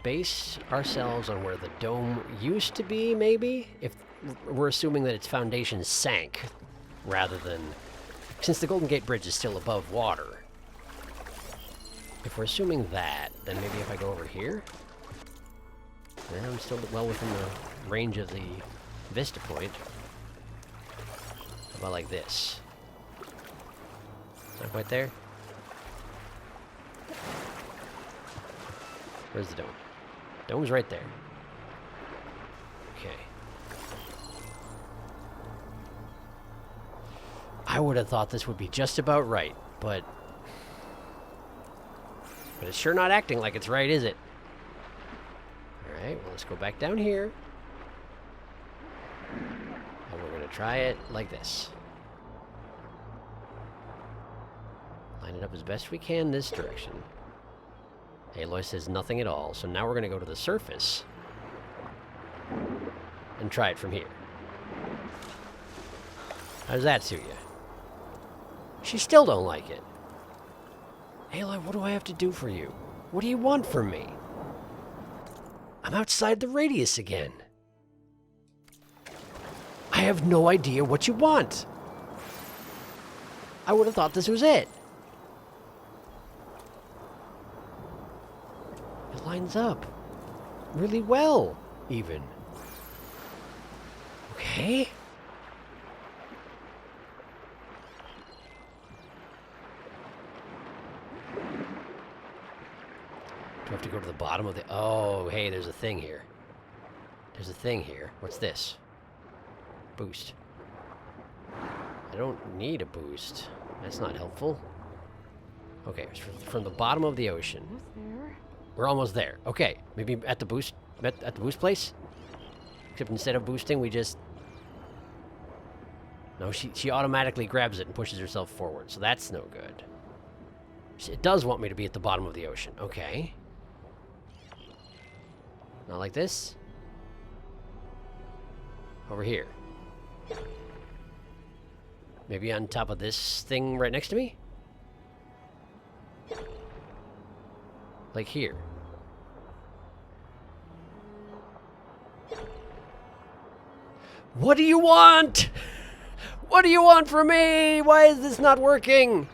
base ourselves on where the dome used to be, maybe? If we're assuming that its foundation sank, rather than... Since the Golden Gate Bridge is still above water. If we're assuming that, then maybe if I go over here... Yeah, I'm still well within the range of the vista point. How about like this? Not quite there? Where's the dome? Dome's right there. Okay. I would have thought this would be just about right, but it's sure not acting like it's right, is it? Alright, well, let's go back down here. And we're going to try it like this. Line it up as best we can this direction. Aloy says nothing at all, so now we're going to go to the surface and try it from here. How does that suit you? She still don't like it. Aloy, what do I have to do for you? What do you want from me? I'm outside the radius again. I have no idea what you want. I would have thought this was it. It lines up really well, even. Okay. Do I have to go to the bottom of the... Oh, hey, there's a thing here. There's a thing here. What's this? Boost. I don't need a boost. That's not helpful. Okay, it's from the bottom of the ocean. There. We're almost there. Okay, maybe at the boost place? Except instead of boosting, we just... No, she automatically grabs it and pushes herself forward, so that's no good. It does want me to be at the bottom of the ocean. Okay. Not like this. Over here. Maybe on top of this thing right next to me? Like here. What do you want? What do you want from me? Why is this not working?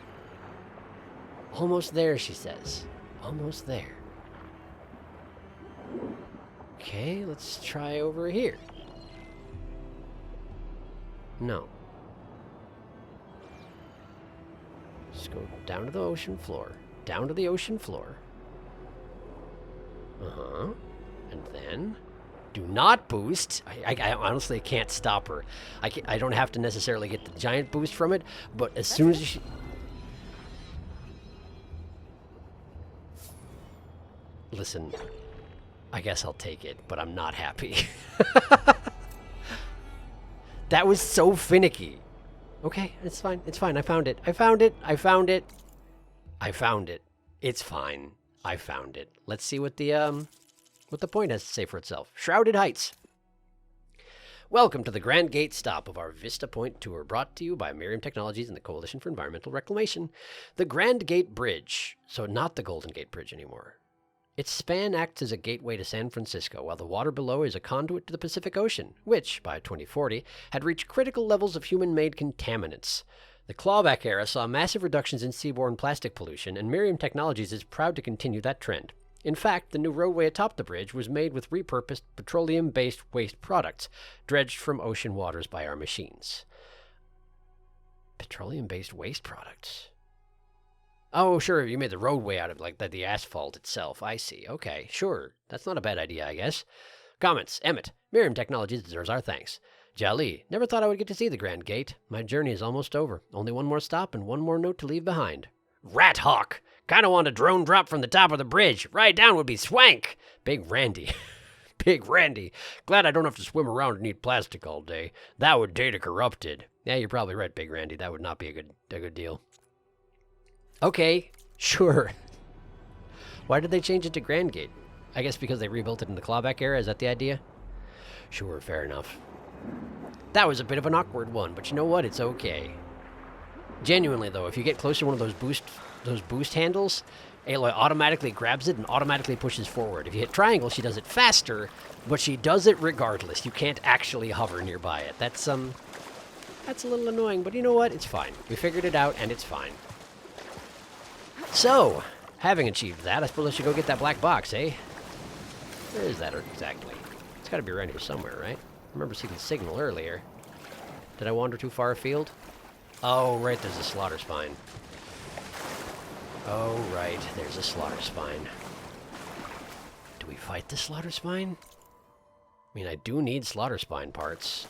Almost there, she says. Almost there. Okay, let's try over here. No. Just go down to the ocean floor. Down to the ocean floor. Uh-huh. And then... Do not boost. I honestly can't stop her. I don't have to necessarily get the giant boost from it, but as soon as she... Listen, I guess I'll take it, but I'm not happy. That was so finicky. Okay, it's fine. It's fine. I found it. I found it. I found it. I found it. It's fine. I found it. Let's see what the point has to say for itself. Shrouded Heights. Welcome to the Grand Gate stop of our Vista Point tour, brought to you by Miriam Technologies and the Coalition for Environmental Reclamation. The Grand Gate Bridge, so not the Golden Gate Bridge anymore. Its span acts as a gateway to San Francisco, while the water below is a conduit to the Pacific Ocean, which, by 2040, had reached critical levels of human-made contaminants. The clawback era saw massive reductions in seaborne plastic pollution, and Miriam Technologies is proud to continue that trend. In fact, the new roadway atop the bridge was made with repurposed petroleum-based waste products, dredged from ocean waters by our machines. Petroleum-based waste products? Oh, sure, you made the roadway out of, like, the asphalt itself. I see. Okay, sure. That's not a bad idea, I guess. Comments. Emmett. Miriam Technologies deserves our thanks. Jali. Never thought I would get to see the Grand Gate. My journey is almost over. Only one more stop and one more note to leave behind. Rat Hawk. Kinda want a drone drop from the top of the bridge. Ride down would be swank. Big Randy. Big Randy. Glad I don't have to swim around and eat plastic all day. That would data corrupted. Yeah, you're probably right, Big Randy. That would not be a good deal. Okay, sure. Why did they change it to Grand Gate? I guess because they rebuilt it in the clawback era. Is that the idea? Sure, fair enough. That was a bit of an awkward one, but you know what? It's okay. Genuinely, though, if you get close to one of those boost handles, Aloy automatically grabs it and automatically pushes forward. If you hit triangle, she does it faster, but she does it regardless. You can't actually hover nearby it. That's a little annoying, but you know what? It's fine. We figured it out, and it's fine. So, having achieved that, I suppose I should go get that black box, eh? Where is that exactly? It's got to be around here somewhere, right? I remember seeing the signal earlier. Did I wander too far afield? Oh, right, there's a slaughter spine. Oh, right, there's a slaughter spine. Do we fight the slaughter spine? I mean, I do need slaughter spine parts.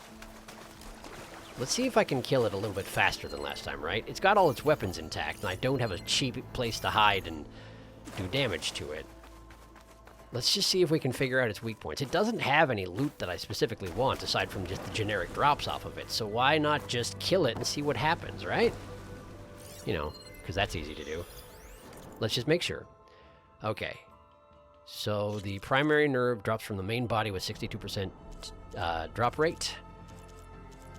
Let's see if I can kill it a little bit faster than last time, right? It's got all its weapons intact, and I don't have a cheap place to hide and do damage to it. Let's just see if we can figure out its weak points. It doesn't have any loot that I specifically want, aside from just the generic drops off of it, so why not just kill it and see what happens, right? You know, because that's easy to do. Let's just make sure. Okay. So the primary nerve drops from the main body with 62% drop rate.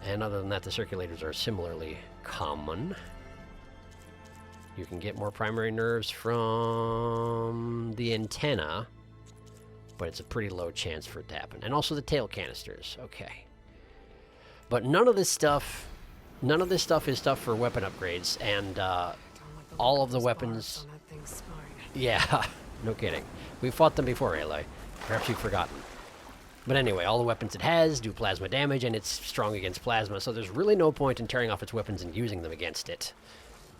And other than that, the circulators are similarly common. You can get more primary nerves from the antenna, but it's a pretty low chance for it to happen. And also the tail canisters. Okay. But none of this stuff is stuff for weapon upgrades, and all of the weapons... Yeah, no kidding. We've fought them before, Aloy. Perhaps you've forgotten. But anyway, all the weapons it has do plasma damage, and it's strong against plasma, so there's really no point in tearing off its weapons and using them against it.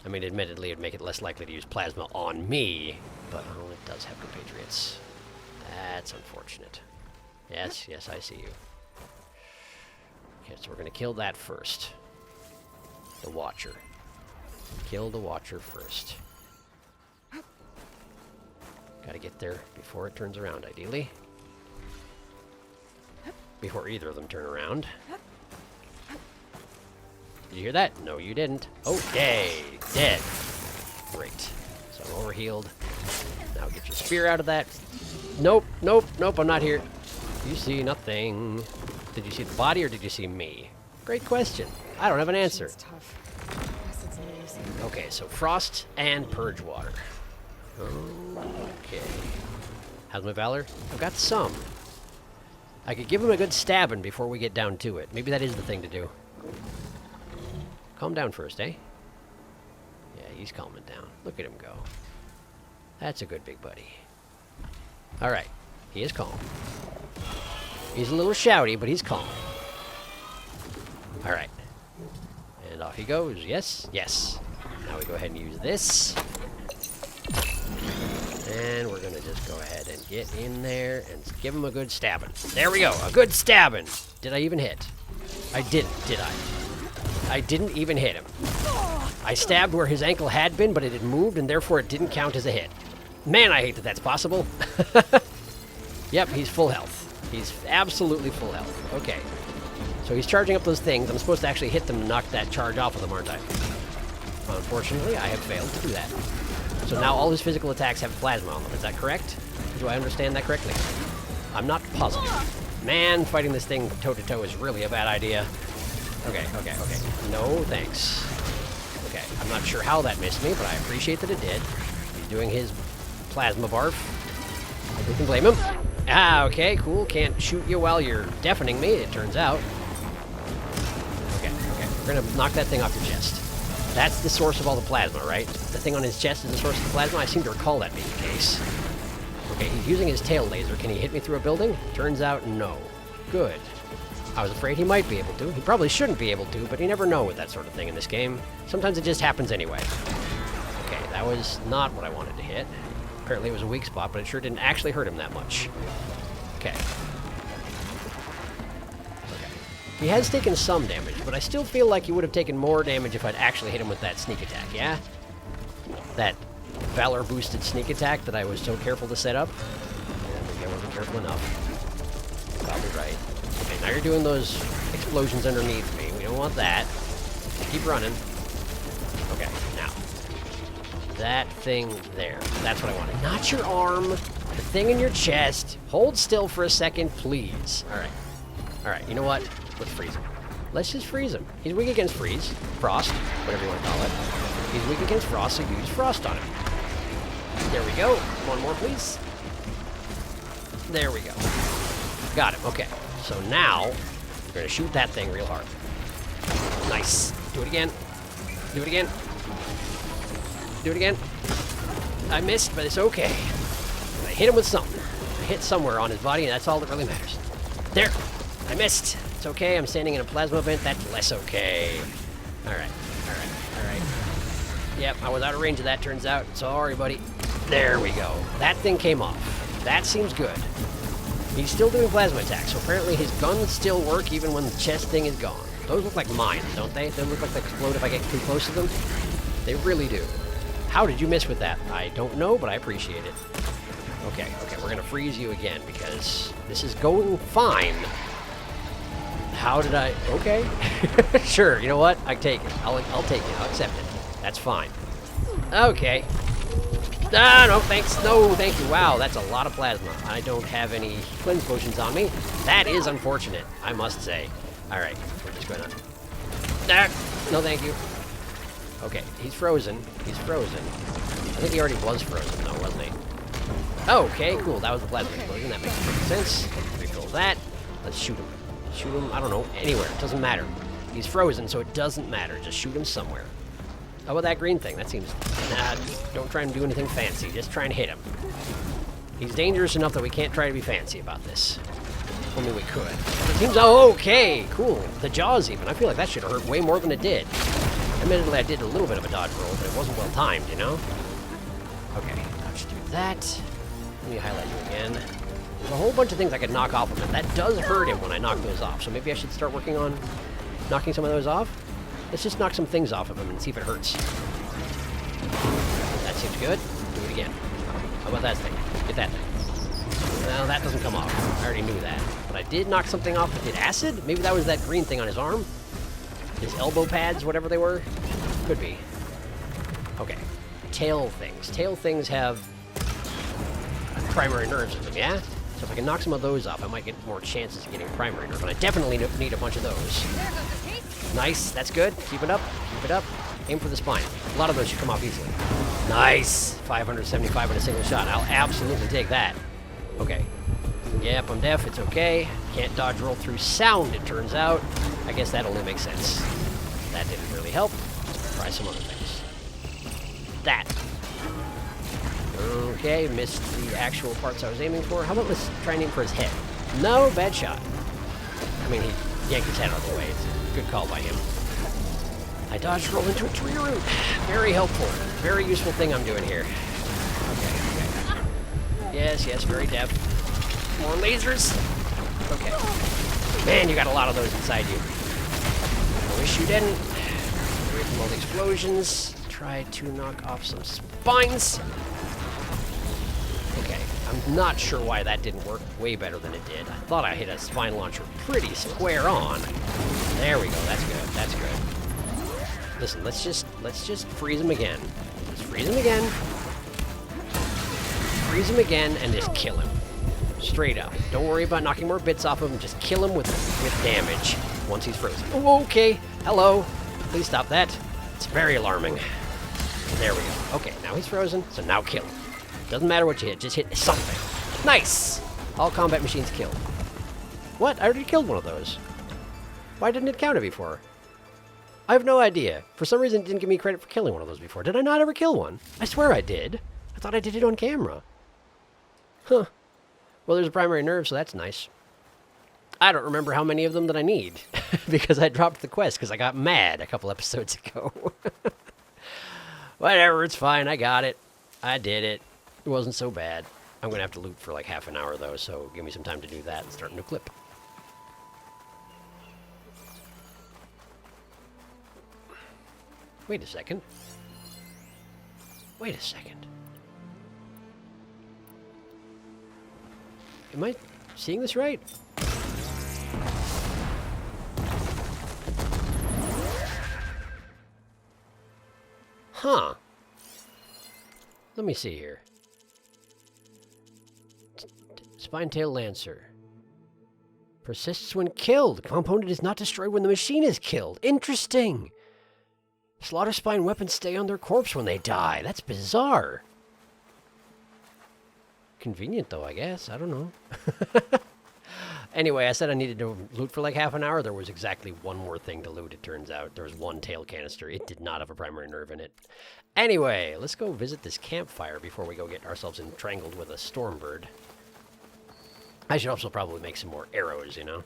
I mean, admittedly, it'd make it less likely to use plasma on me, but oh, it does have compatriots. That's unfortunate. Yes, I see you. Okay, so we're gonna kill that first. The Watcher. Kill the Watcher first. Gotta get there before it turns around, ideally. Before either of them turn around. Did you hear that? No, you didn't. Okay, dead. Great. So I'm overhealed. Now get your spear out of that. Nope, nope, nope, I'm not here. You see nothing. Did you see the body or did you see me? Great question. I don't have an answer. It's tough. Guess it's no use. Okay, so frost and purge water. Okay. How's my valor? I've got some. I could give him a good stabbing before we get down to it. Maybe that is the thing to do. Calm down first, eh? Yeah, he's calming down. Look at him go. That's a good big buddy. Alright. He is calm. He's a little shouty, but he's calm. Alright. And off he goes. Yes, yes. Now we go ahead and use this. And we're gonna just go ahead and get in there and give him a good stabbing. There we go, a good stabbing. Did I even hit? I didn't, did I? I didn't even hit him. I stabbed where his ankle had been, but it had moved, and therefore it didn't count as a hit. Man, I hate that that's possible. Yep, he's full health. He's absolutely full health. Okay. So he's charging up those things. I'm supposed to actually hit them and knock that charge off of them, aren't I? Unfortunately, I have failed to do that. So now all his physical attacks have plasma on them. Is that correct? Do I understand that correctly? I'm not positive. Man, fighting this thing toe-to-toe is really a bad idea. Okay, okay, okay. No, thanks. Okay, I'm not sure how that missed me, but I appreciate that it did. He's doing his plasma barf. Who can blame him? Ah, okay, cool. Can't shoot you while you're deafening me, it turns out. Okay, okay. We're gonna knock that thing off your chest. That's the source of all the plasma, right? The thing on his chest is the source of the plasma? I seem to recall that being the case. Okay, he's using his tail laser. Can he hit me through a building? Turns out, no. Good. I was afraid he might be able to. He probably shouldn't be able to, but you never know with that sort of thing in this game. Sometimes it just happens anyway. Okay, that was not what I wanted to hit. Apparently it was a weak spot, but it sure didn't actually hurt him that much. Okay. He has taken some damage, but I still feel like he would have taken more damage if I'd actually hit him with that sneak attack, yeah? That valor-boosted sneak attack that I was so careful to set up. Yeah, maybe I wasn't careful enough. You're probably right. Okay, now you're doing those explosions underneath me. We don't want that. Keep running. Okay, now. That thing there. That's what I wanted. Not your arm. The thing in your chest. Hold still for a second, please. Alright. Alright, you know what? Let's freeze him. Let's just freeze him. He's weak against freeze. Frost. Whatever you want to call it. He's weak against frost, so use frost on him. There we go. One more, please. There we go. Got him. Okay. So now, we're going to shoot that thing real hard. Nice. Do it again. Do it again. Do it again. I missed, but it's okay. I hit him with something. I hit somewhere on his body, and that's all that really matters. There. I missed. It's okay. I'm standing in a plasma vent. That's less okay. All right. All right. All right. Yep, I was out of range of that, turns out. Sorry, buddy. There we go. That thing came off. That seems good. He's still doing plasma attacks, so apparently his guns still work even when the chest thing is gone. Those look like mines, don't they? They look like they explode if I get too close to them. They really do. How did you miss with that? I don't know, but I appreciate it. Okay, okay, we're gonna freeze you again because this is going fine. How did I... Okay. Sure, you know what? I take it. I'll take it. I'll accept it. That's fine. Okay. Ah, no, thanks. No, thank you. Wow, that's a lot of plasma. I don't have any cleanse potions on me. That is unfortunate, I must say. All right, we're just going on. Ah, no, thank you. Okay, he's frozen. He's frozen. I think he already was frozen, though, wasn't he? Okay, cool. That was the plasma explosion. That makes perfect sense. Refill that. Let's shoot him. Shoot him, I don't know, anywhere. It doesn't matter. He's frozen, so it doesn't matter. Just shoot him somewhere. How about that green thing? That seems... Nah, don't try and do anything fancy. Just try and hit him. He's dangerous enough that we can't try to be fancy about this. Only we could. It seems... Oh, okay, cool. The jaws, even. I feel like that should have hurt way more than it did. Admittedly, I did a little bit of a dodge roll, but it wasn't well timed, you know? Okay, I'll just do that. Let me highlight you again. There's a whole bunch of things I could knock off of him. That does hurt him when I knock those off, so maybe I should start working on knocking some of those off. Let's just knock some things off of him and see if it hurts. That seems good. Do it again. How about that thing? Get that thing. Well, that doesn't come off. I already knew that. But I did knock something off that did acid? Maybe that was that green thing on his arm? His elbow pads, whatever they were? Could be. Okay. Tail things. Tail things have primary nerves in them, yeah? So if I can knock some of those off, I might get more chances of getting primary nerve. And I definitely need a bunch of those. Nice. That's good. Keep it up. Keep it up. Aim for the spine. A lot of those should come off easily. Nice. 575 in a single shot. I'll absolutely take that. Okay. Yep, I'm deaf. It's okay. Can't dodge roll through sound, it turns out. I guess that only makes sense. That didn't really help. Let's try some other things. That. Okay, missed the actual parts I was aiming for. How about let's try and aim for his head? No, bad shot. I mean, he yanked his head out of the way. It's a good call by him. I dodged roll into a tree root. Very helpful. Very useful thing I'm doing here. Okay. Yes, yes, very deft. More lasers. Okay. Man, you got a lot of those inside you. I wish you didn't. Get away from all the explosions. Try to knock off some spines. Okay, I'm not sure why that didn't work way better than it did. I thought I hit a spine launcher pretty square on. There we go. That's good. That's good. Listen, let's just freeze him again. Let's freeze him again. Freeze him again and just kill him. Straight up. Don't worry about knocking more bits off of him. Just kill him with damage once he's frozen. Oh, okay. Hello. Please stop that. It's very alarming. There we go. Okay, now he's frozen, so now kill him. Doesn't matter what you hit, just hit something. Nice! All combat machines killed. What? I already killed one of those. Why didn't it count it before? I have no idea. For some reason, it didn't give me credit for killing one of those before. Did I not ever kill one? I swear I did. I thought I did it on camera. Huh. Well, there's a primary nerve, so that's nice. I don't remember how many of them that I need, because I dropped the quest because I got mad a couple episodes ago. Whatever, it's fine. I got it. I did it. It wasn't so bad. I'm going to have to loot for like half an hour, though, so give me some time to do that and start a new clip. Wait a second. Wait a second. Am I seeing this right? Huh. Let me see here. Spine-tail Lancer. Persists when killed. The component is not destroyed when the machine is killed. Interesting. Slaughter spine weapons stay on their corpse when they die. That's bizarre. Convenient, though, I guess. I don't know. Anyway, I said I needed to loot for like half an hour. There was exactly one more thing to loot, it turns out. There was one tail canister. It did not have a primary nerve in it. Anyway, let's go visit this campfire before we go get ourselves entrangled with a stormbird. I should also probably make some more arrows, you know?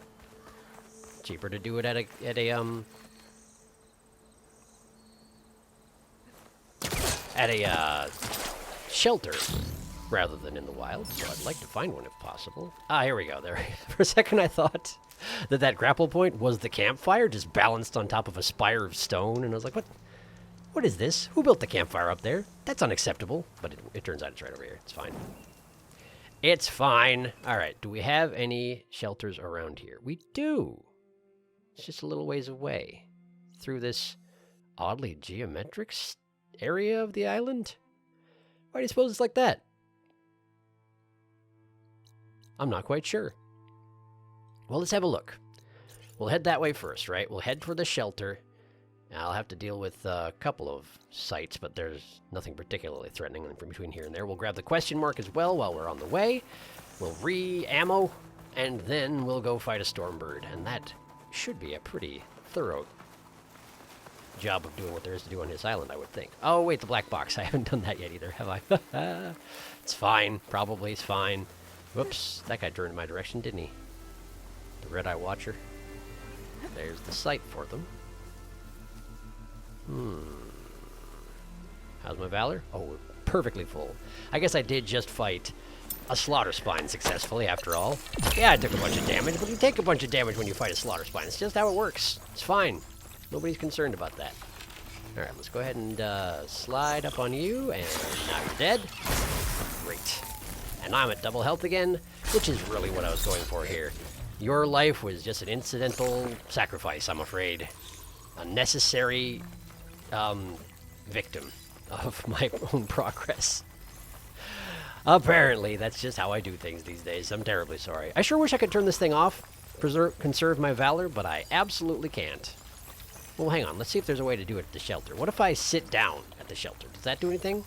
Cheaper to do it at a shelter rather than in the wild, so I'd like to find one if possible. Ah, here we go. There. For a second I thought that grapple point was the campfire just balanced on top of a spire of stone, and I was like, what is this? Who built the campfire up there? That's unacceptable. But it turns out it's right over here. It's fine. It's fine. All right, do we have any shelters around here? We do. It's just a little ways away. Through this oddly geometric area of the island? Why do you suppose it's like that? I'm not quite sure. Well, let's have a look. We'll head that way first, right? We'll head for the shelter. I'll have to deal with a couple of sites, but there's nothing particularly threatening from between here and there. We'll grab the question mark as well while we're on the way. We'll re-ammo, and then we'll go fight a stormbird. And that should be a pretty thorough job of doing what there is to do on this island, I would think. Oh, wait, the black box. I haven't done that yet either, have I? It's fine. Probably it's fine. Whoops, that guy turned in my direction, didn't he? The red-eye watcher. There's the site for them. How's my valor? Oh, we're perfectly full. I guess I did just fight a slaughter spine successfully, after all. Yeah, I took a bunch of damage, but you take a bunch of damage when you fight a slaughter spine. It's just how it works. It's fine. Nobody's concerned about that. Alright, let's go ahead and slide up on you, and now you're dead. Great. And I'm at double health again, which is really what I was going for here. Your life was just an incidental sacrifice, I'm afraid. A necessary victim of my own progress. Apparently, that's just how I do things these days. I'm terribly sorry. I sure wish I could turn this thing off, conserve my valor, but I absolutely can't. Well, hang on. Let's see if there's a way to do it at the shelter. What if I sit down at the shelter? Does that do anything?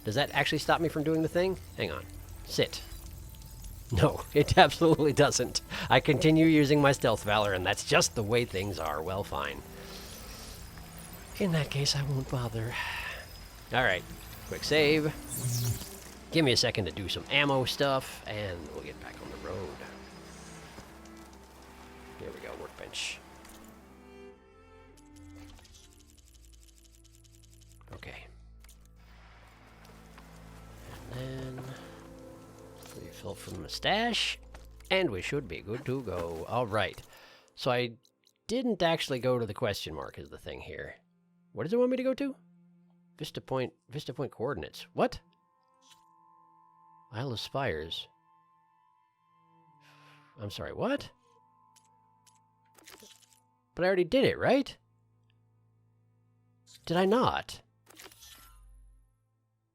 Does that actually stop me from doing the thing? Hang on. Sit. No, it absolutely doesn't. I continue using my stealth valor, and that's just the way things are. Well, fine. In that case, I won't bother. Alright. Quick save. Give me a second to do some ammo stuff, and we'll get back on the road. Here we go, workbench. Okay. And then refill from the stash, and we should be good to go. All right. So I didn't actually go to the question mark is the thing here. What does it want me to go to? Vista Point coordinates. What? Isle of Spires. I'm sorry, what? But I already did it, right? Did I not?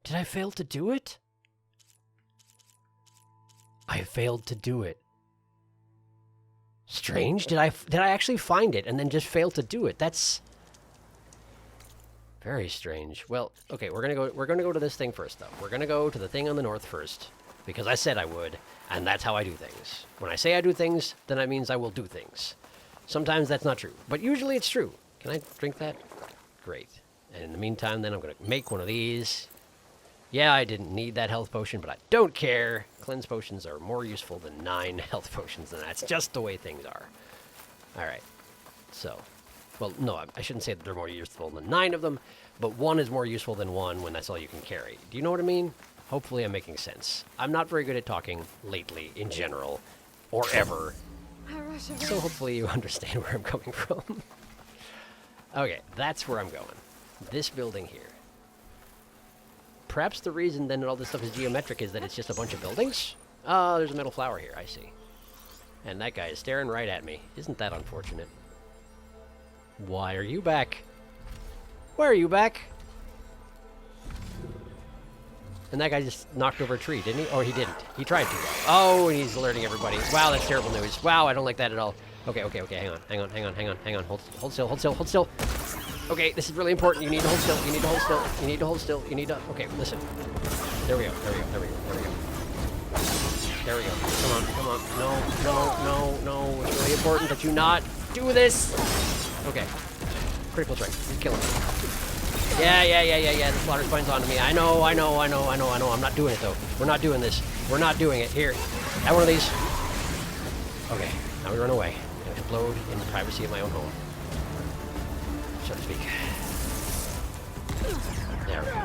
Did I fail to do it? I failed to do it. Strange. Did I actually find it and then just fail to do it? That's very strange. Well, okay, we're gonna go to this thing first, though. We're gonna go to the thing on the north first, because I said I would, and that's how I do things. When I say I do things, then that means I will do things. Sometimes that's not true, but usually it's true. Can I drink that? Great. And in the meantime, then I'm gonna make one of these. Yeah, I didn't need that health potion, but I don't care. Cleanse potions are more useful than 9 health potions, and that's just the way things are. Alright, so... Well, no, I shouldn't say that they're more useful than 9 of them, but 1 is more useful than 1 when that's all you can carry. Do you know what I mean? Hopefully I'm making sense. I'm not very good at talking lately, in general, or ever. So hopefully you understand where I'm coming from. Okay, that's where I'm going. This building here. Perhaps the reason then that all this stuff is geometric is that it's just a bunch of buildings? Oh, there's a metal flower here, I see. And that guy is staring right at me. Isn't that unfortunate? Why are you back? Why are you back? And that guy just knocked over a tree, didn't he? Or he didn't. He tried to. Oh, and he's alerting everybody. Wow, that's terrible news. Wow, I don't like that at all. Okay, hang on. Hold still. Okay, this is really important. You need to hold still. Okay, listen. There we go. Come on. No. It's really important that you not do this. Okay. Critical strike. He's killing me. Yeah. The slaughter spine's onto me. I know. I'm not doing it, though. We're not doing this. We're not doing it. Here. Have one of these. Okay. Now we run away. And implode in the privacy of my own home. So to speak. There we go.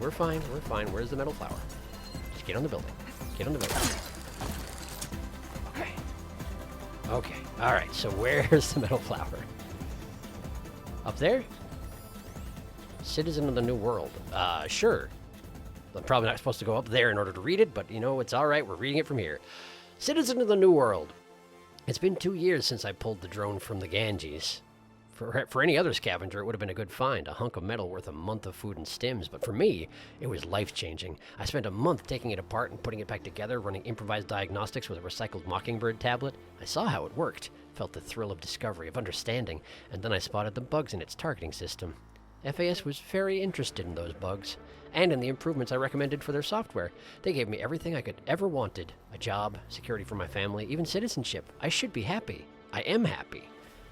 We're fine. Where's the metal flower? Just get on the building. Okay. Alright, so where's the metal flower? Up there? Citizen of the New World. Sure. I'm probably not supposed to go up there in order to read it, but you know, it's alright, we're reading it from here. Citizen of the New World. It's been 2 years since I pulled the drone from the Ganges. For any other scavenger, it would have been a good find, a hunk of metal worth a month of food and stims, but for me, it was life-changing. I spent a month taking it apart and putting it back together, running improvised diagnostics with a recycled Mockingbird tablet. I saw how it worked, felt the thrill of discovery, of understanding, and then I spotted the bugs in its targeting system. FAS was very interested in those bugs, and in the improvements I recommended for their software. They gave me everything I could ever wanted. A job, security for my family, even citizenship. I should be happy. I am happy.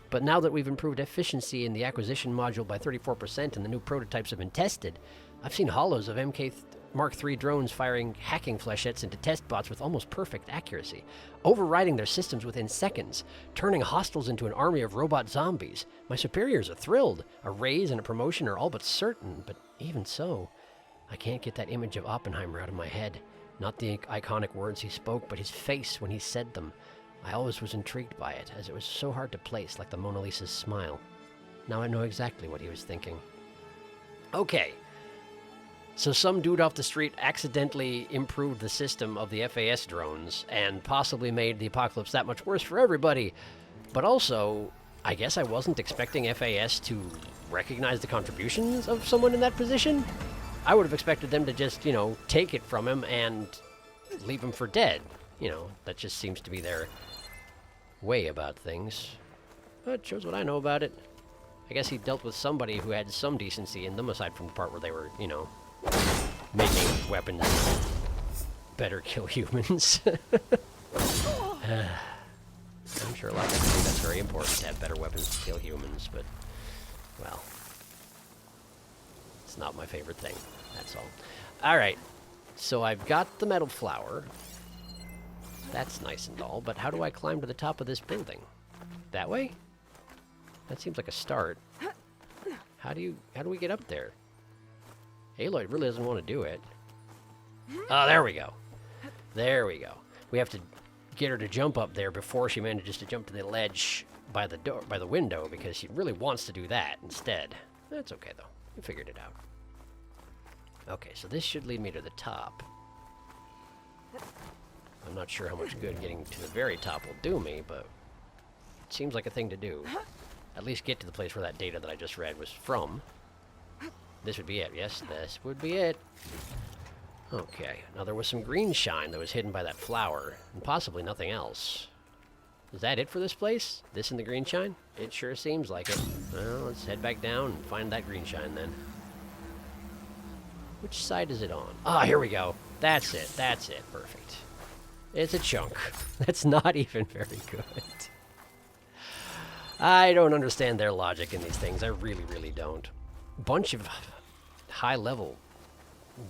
But now that we've improved efficiency in the acquisition module by 34% and the new prototypes have been tested, I've seen hollows of MK Mark III drones firing hacking flechettes into test bots with almost perfect accuracy, overriding their systems within seconds, turning hostiles into an army of robot zombies. My superiors are thrilled. A raise and a promotion are all but certain, but even so, I can't get that image of Oppenheimer out of my head. Not the iconic words he spoke, but his face when he said them. I always was intrigued by it, as it was so hard to place, like the Mona Lisa's smile. Now I know exactly what he was thinking. Okay. So some dude off the street accidentally improved the system of the FAS drones and possibly made the apocalypse that much worse for everybody. But also, I guess I wasn't expecting FAS to recognize the contributions of someone in that position. I would have expected them to just, take it from him and leave him for dead. That just seems to be their way about things. But shows what I know about it. I guess he dealt with somebody who had some decency in them, aside from the part where they were, making weapons better kill humans. I'm sure a lot of people think that's very important to have better weapons to kill humans, but, well, it's not my favorite thing, that's all. Alright, so I've got the metal flower. That's nice and all, but how do I climb to the top of this building? That way? That seems like a start. How do we get up there? Aloy really doesn't want to do it. Oh, there we go. There we go. We have to get her to jump up there before she manages to jump to the ledge by the door, by the window, because she really wants to do that instead. That's okay though. We figured it out. Okay, so this should lead me to the top. I'm not sure how much good getting to the very top will do me, but it seems like a thing to do. At least get to the place where that data that I just read was from. This would be it. Yes, this would be it. Okay, now there was some green shine that was hidden by that flower, and possibly nothing else. Is that it for this place? This and the green shine? It sure seems like it. Well, let's head back down and find that green shine then. Which side is it on? Ah, here we go. That's it. That's it. Perfect. It's a chunk. That's not even very good. I don't understand their logic in these things. I really, really don't. Bunch of high-level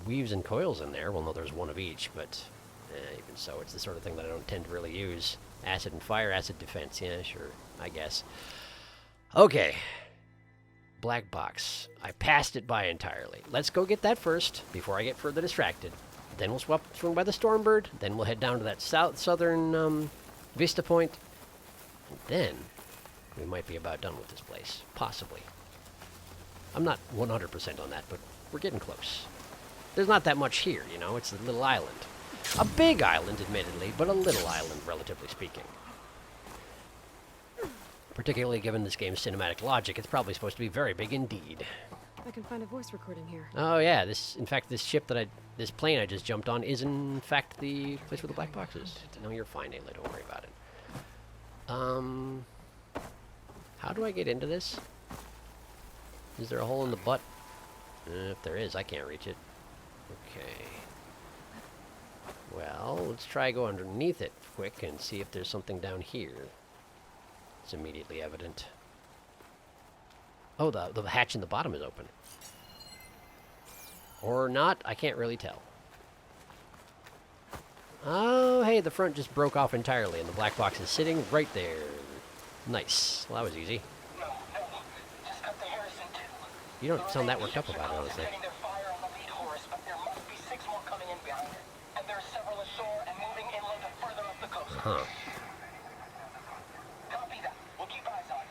weaves and coils in there. Well, no, there's one of each, but even so, it's the sort of thing that I don't tend to really use. Acid and fire, acid defense. Yeah, sure, I guess. Okay. Black box. I passed it by entirely. Let's go get that first, before I get further distracted. Then we'll swing by the Stormbird. Then we'll head down to that southern Vista Point. And then we might be about done with this place. Possibly. I'm not 100% on that, but we're getting close. There's not that much here, it's a little island. A big island, admittedly, but a little island, relatively speaking. Particularly given this game's cinematic logic, it's probably supposed to be very big indeed. I can find a voice recording here. Oh yeah, this plane I just jumped on is in fact the place where the black box is. No, you're fine, Ayla, don't worry about it. How do I get into this? Is there a hole in the butt? If there is, I can't reach it. Okay. Well, let's try go underneath it quick and see if there's something down here. It's immediately evident. Oh, the hatch in the bottom is open. Or not, I can't really tell. Oh, hey, the front just broke off entirely and the black box is sitting right there. Nice. Well, that was easy. You don't sound that worked up about it, honestly. Huh. Copy that. We'll keep eyes on it.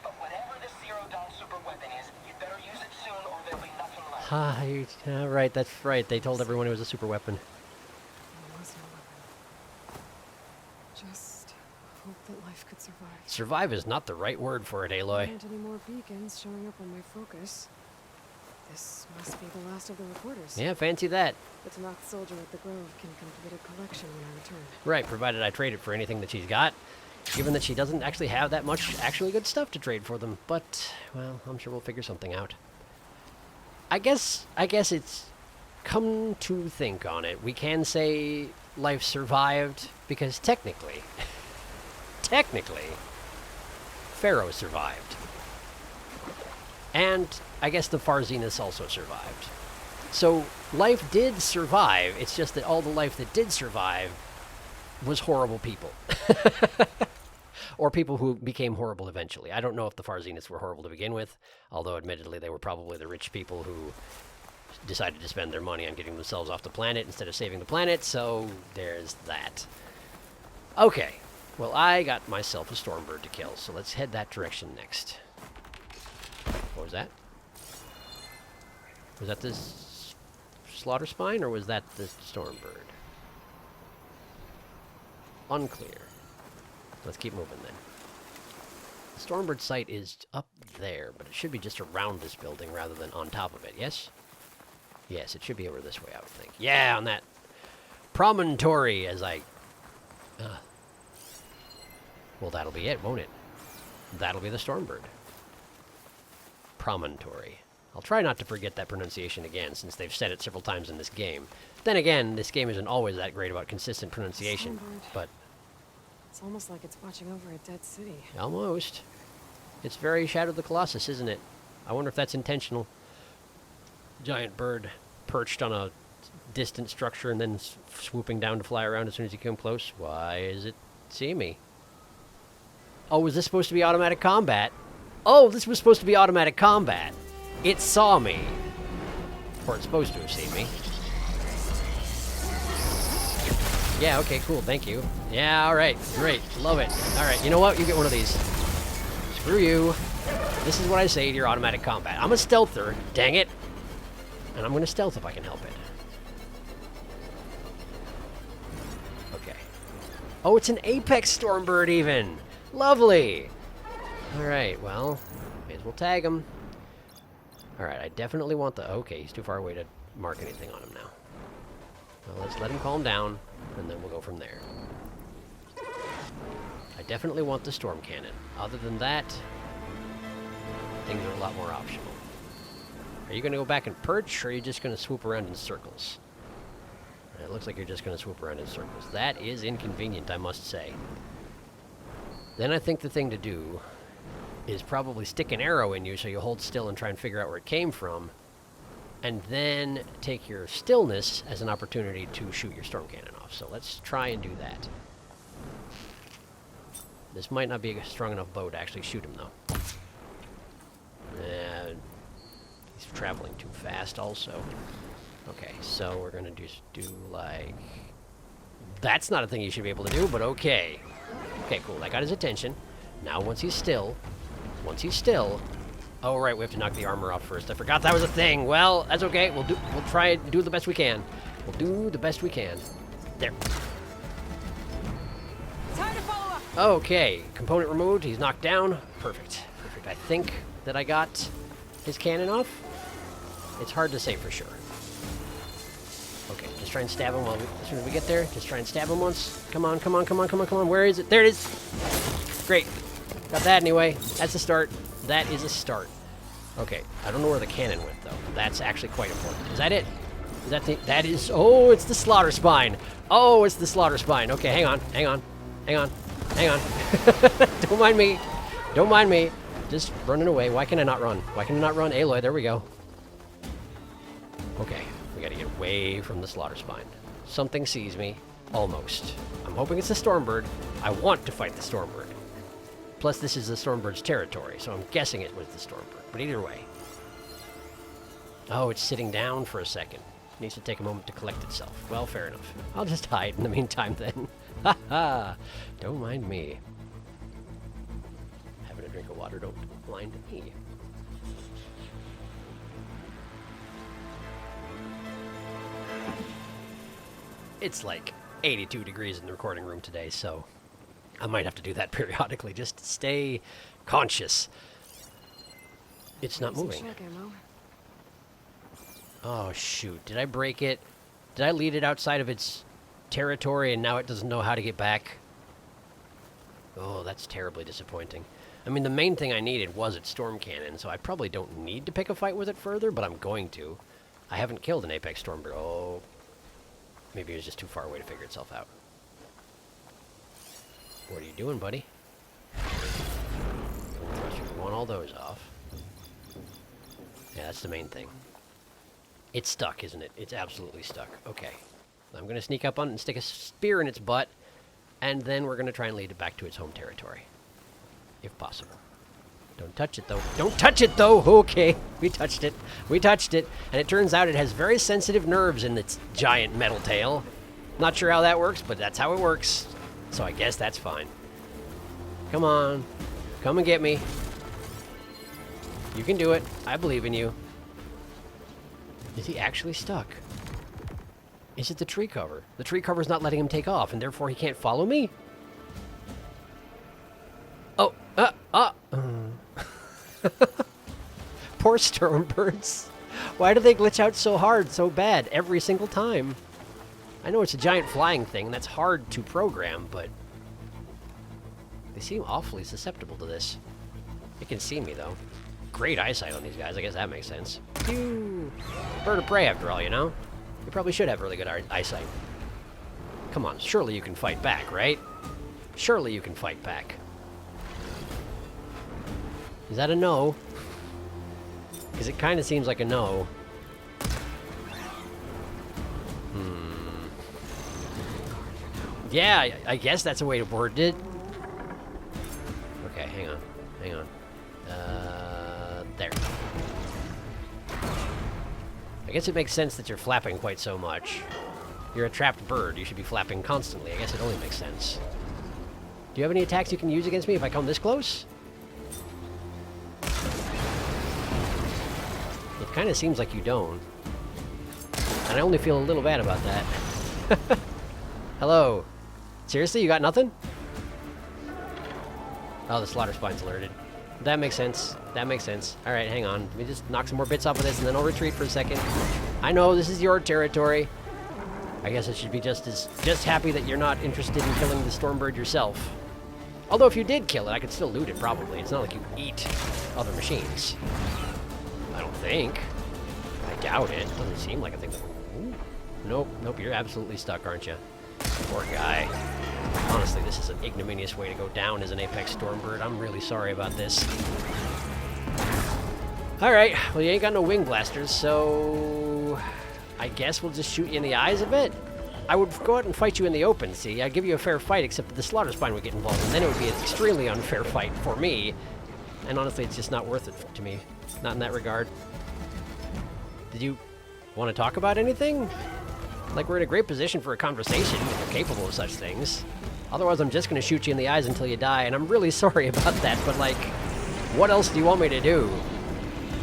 But whatever this zero-dawn super weapon is, you better use it soon or there'll be nothing left. Right, that's right. They told everyone it was a super weapon. There was no weapon. Just hope that life could survive. Survive is not the right word for it, There Aloy. aren't any more beacons showing up on my focus. This must be the last of the recorders. Yeah, fancy that. The Tanakh soldier at the Grove can complete a collection when I return. Right, provided I trade it for anything that she's got. Given that she doesn't actually have that much actually good stuff to trade for them. But, well, I'm sure we'll figure something out. I guess it's come to think on it. We can say life survived because technically, Pharaoh survived. And I guess the Far Zeniths also survived. So life did survive. It's just that all the life that did survive was horrible people. Or people who became horrible eventually. I don't know if the Far Zeniths were horrible to begin with, although admittedly they were probably the rich people who decided to spend their money on getting themselves off the planet instead of saving the planet, so there's that. Okay, well, I got myself a Stormbird to kill, so let's head that direction next. What was that? Was that the Slaughter Spine, or was that the Stormbird? Unclear. Let's keep moving then. The Stormbird site is up there, but it should be just around this building rather than on top of it, yes? Yes, it should be over this way, I would think. Yeah, on that promontory as I... well, that'll be it, won't it? That'll be the Stormbird. Promontory. I'll try not to forget that pronunciation again, since they've said it several times in this game. Then again, this game isn't always that great about consistent pronunciation, but... It's almost like it's watching over a dead city. Almost. It's very Shadow of the Colossus, isn't it? I wonder if that's intentional. Giant bird perched on a distant structure and then swooping down to fly around as soon as you come close. Why does it see me? Oh, was this supposed to be automatic combat? Oh, this was supposed to be automatic combat. It saw me. Or it's supposed to have seen me. Yeah, okay, cool, thank you. Yeah, alright, great, love it. Alright, you know what? You get one of these. Screw you. This is what I say to your automatic combat. I'm a stealther, dang it. And I'm gonna stealth if I can help it. Okay. Oh, it's an Apex Stormbird even! Lovely! Alright, well, may as well tag him. Alright, I definitely want the... Okay, he's too far away to mark anything on him now. Well, let's let him calm down, and then we'll go from there. I definitely want the storm cannon. Other than that, things are a lot more optional. Are you going to go back and perch, or are you just going to swoop around in circles? It looks like you're just going to swoop around in circles. That is inconvenient, I must say. Then I think the thing to do is probably stick an arrow in you so you hold still and try and figure out where it came from, and then take your stillness as an opportunity to shoot your storm cannon off. So let's try and do that. This might not be a strong enough bow to actually shoot him, though. He's traveling too fast also. Okay, so we're gonna just do like... That's not a thing you should be able to do, but okay. Okay, cool, that got his attention. Now once he's still... Oh, right, we have to knock the armor off first. I forgot that was a thing. Well, that's okay. We'll try and do the best we can. We'll do the best we can. There. Time to follow up. Okay, component removed. He's knocked down. Perfect. Perfect. I think that I got his cannon off. It's hard to say for sure. Okay, just try and stab him as soon as we get there. Just try and stab him once. Come on, come on, come on, come on, come on. Where is it? There it is. Great. Got that anyway. That's a start. That is a start. Okay, I don't know where the cannon went, though. That's actually quite important. Is that it? Is that the... That is... Oh, it's the Slaughter Spine. Oh, it's the Slaughter Spine. Okay, hang on, hang on, hang on, hang on. Don't mind me. Don't mind me. Just running away. Why can I not run? Why can I not run? Aloy, there we go. Okay, we gotta get away from the Slaughter Spine. Something sees me. Almost. I'm hoping it's the Stormbird. I want to fight the Stormbird. Plus, this is the Stormbird's territory, so I'm guessing it was the Stormbird. But either way. Oh, it's sitting down for a second. It needs to take a moment to collect itself. Well, fair enough. I'll just hide in the meantime, then. Ha ha! Don't mind me. Having a drink of water, don't mind me. It's like 82 degrees in the recording room today, so... I might have to do that periodically, just to stay conscious. It's not moving. Oh, shoot. Did I break it? Did I lead it outside of its territory and now it doesn't know how to get back? Oh, that's terribly disappointing. I mean, the main thing I needed was its storm cannon, so I probably don't need to pick a fight with it further, but I'm going to. I haven't killed an Apex Stormbird. Oh. Maybe it was just too far away to figure itself out. What are you doing, buddy? We want all those off. Yeah, that's the main thing. It's stuck, isn't it? It's absolutely stuck. Okay. I'm going to sneak up on it and stick a spear in its butt, and then we're going to try and lead it back to its home territory. If possible. Don't touch it, though. Don't touch it, though! Okay, we touched it. We touched it. And it turns out it has very sensitive nerves in its giant metal tail. Not sure how that works, but that's how it works. So I guess that's fine. Come on. Come and get me. You can do it. I believe in you. Is he actually stuck? Is it the tree cover? The tree cover's not letting him take off, and therefore he can't follow me? Oh, Poor Stormbirds. Why do they glitch out so hard, so bad, every single time? I know it's a giant flying thing, and that's hard to program, but they seem awfully susceptible to this. It can see me, though. Great eyesight on these guys, I guess that makes sense. Phew. Bird of prey, after all, you know? You probably should have really good eyesight. Come on, surely you can fight back, right? Surely you can fight back. Is that a no? Because it kind of seems like a no. Yeah, I guess that's a way to word it. Okay, hang on. Hang on. There. I guess it makes sense that you're flapping quite so much. You're a trapped bird. You should be flapping constantly. I guess it only makes sense. Do you have any attacks you can use against me if I come this close? It kind of seems like you don't. And I only feel a little bad about that. Hello. Seriously, you got nothing? Oh, the slaughter spine's alerted. That makes sense. That makes sense. Alright, hang on. Let me just knock some more bits off of this, and then I'll retreat for a second. I know, this is your territory. I guess I should be just happy that you're not interested in killing the Stormbird yourself. Although if you did kill it, I could still loot it, probably. It's not like you eat other machines. I don't think. I doubt it. Doesn't seem like a thing that... Ooh. Nope, nope, you're absolutely stuck, aren't you? Poor guy. Honestly, this is an ignominious way to go down as an Apex Stormbird. I'm really sorry about this. Alright, well you ain't got no wing blasters, so... I guess we'll just shoot you in the eyes a bit? I would go out and fight you in the open, see? I'd give you a fair fight, except that the slaughter spine would get involved, and then it would be an extremely unfair fight for me. And honestly, it's just not worth it to me. Not in that regard. Did you want to talk about anything? Like, we're in a great position for a conversation if you're capable of such things. Otherwise, I'm just going to shoot you in the eyes until you die, and I'm really sorry about that, but, like, what else do you want me to do?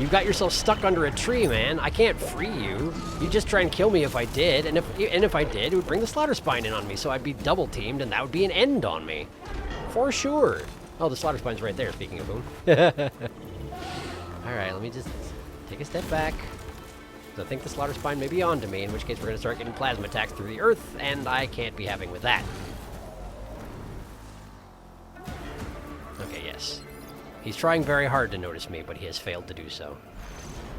You've got yourself stuck under a tree, man. I can't free you. You'd just try and kill me if I did, and if I did, it would bring the slaughter spine in on me, so I'd be double-teamed, and that would be an end on me. For sure. Oh, the slaughter spine's right there, speaking of whom. Alright, let me just take a step back. I think the slaughter spine may be onto me, in which case we're going to start getting plasma attacks through the earth, and I can't be having with that. Okay, yes. He's trying very hard to notice me, but he has failed to do so.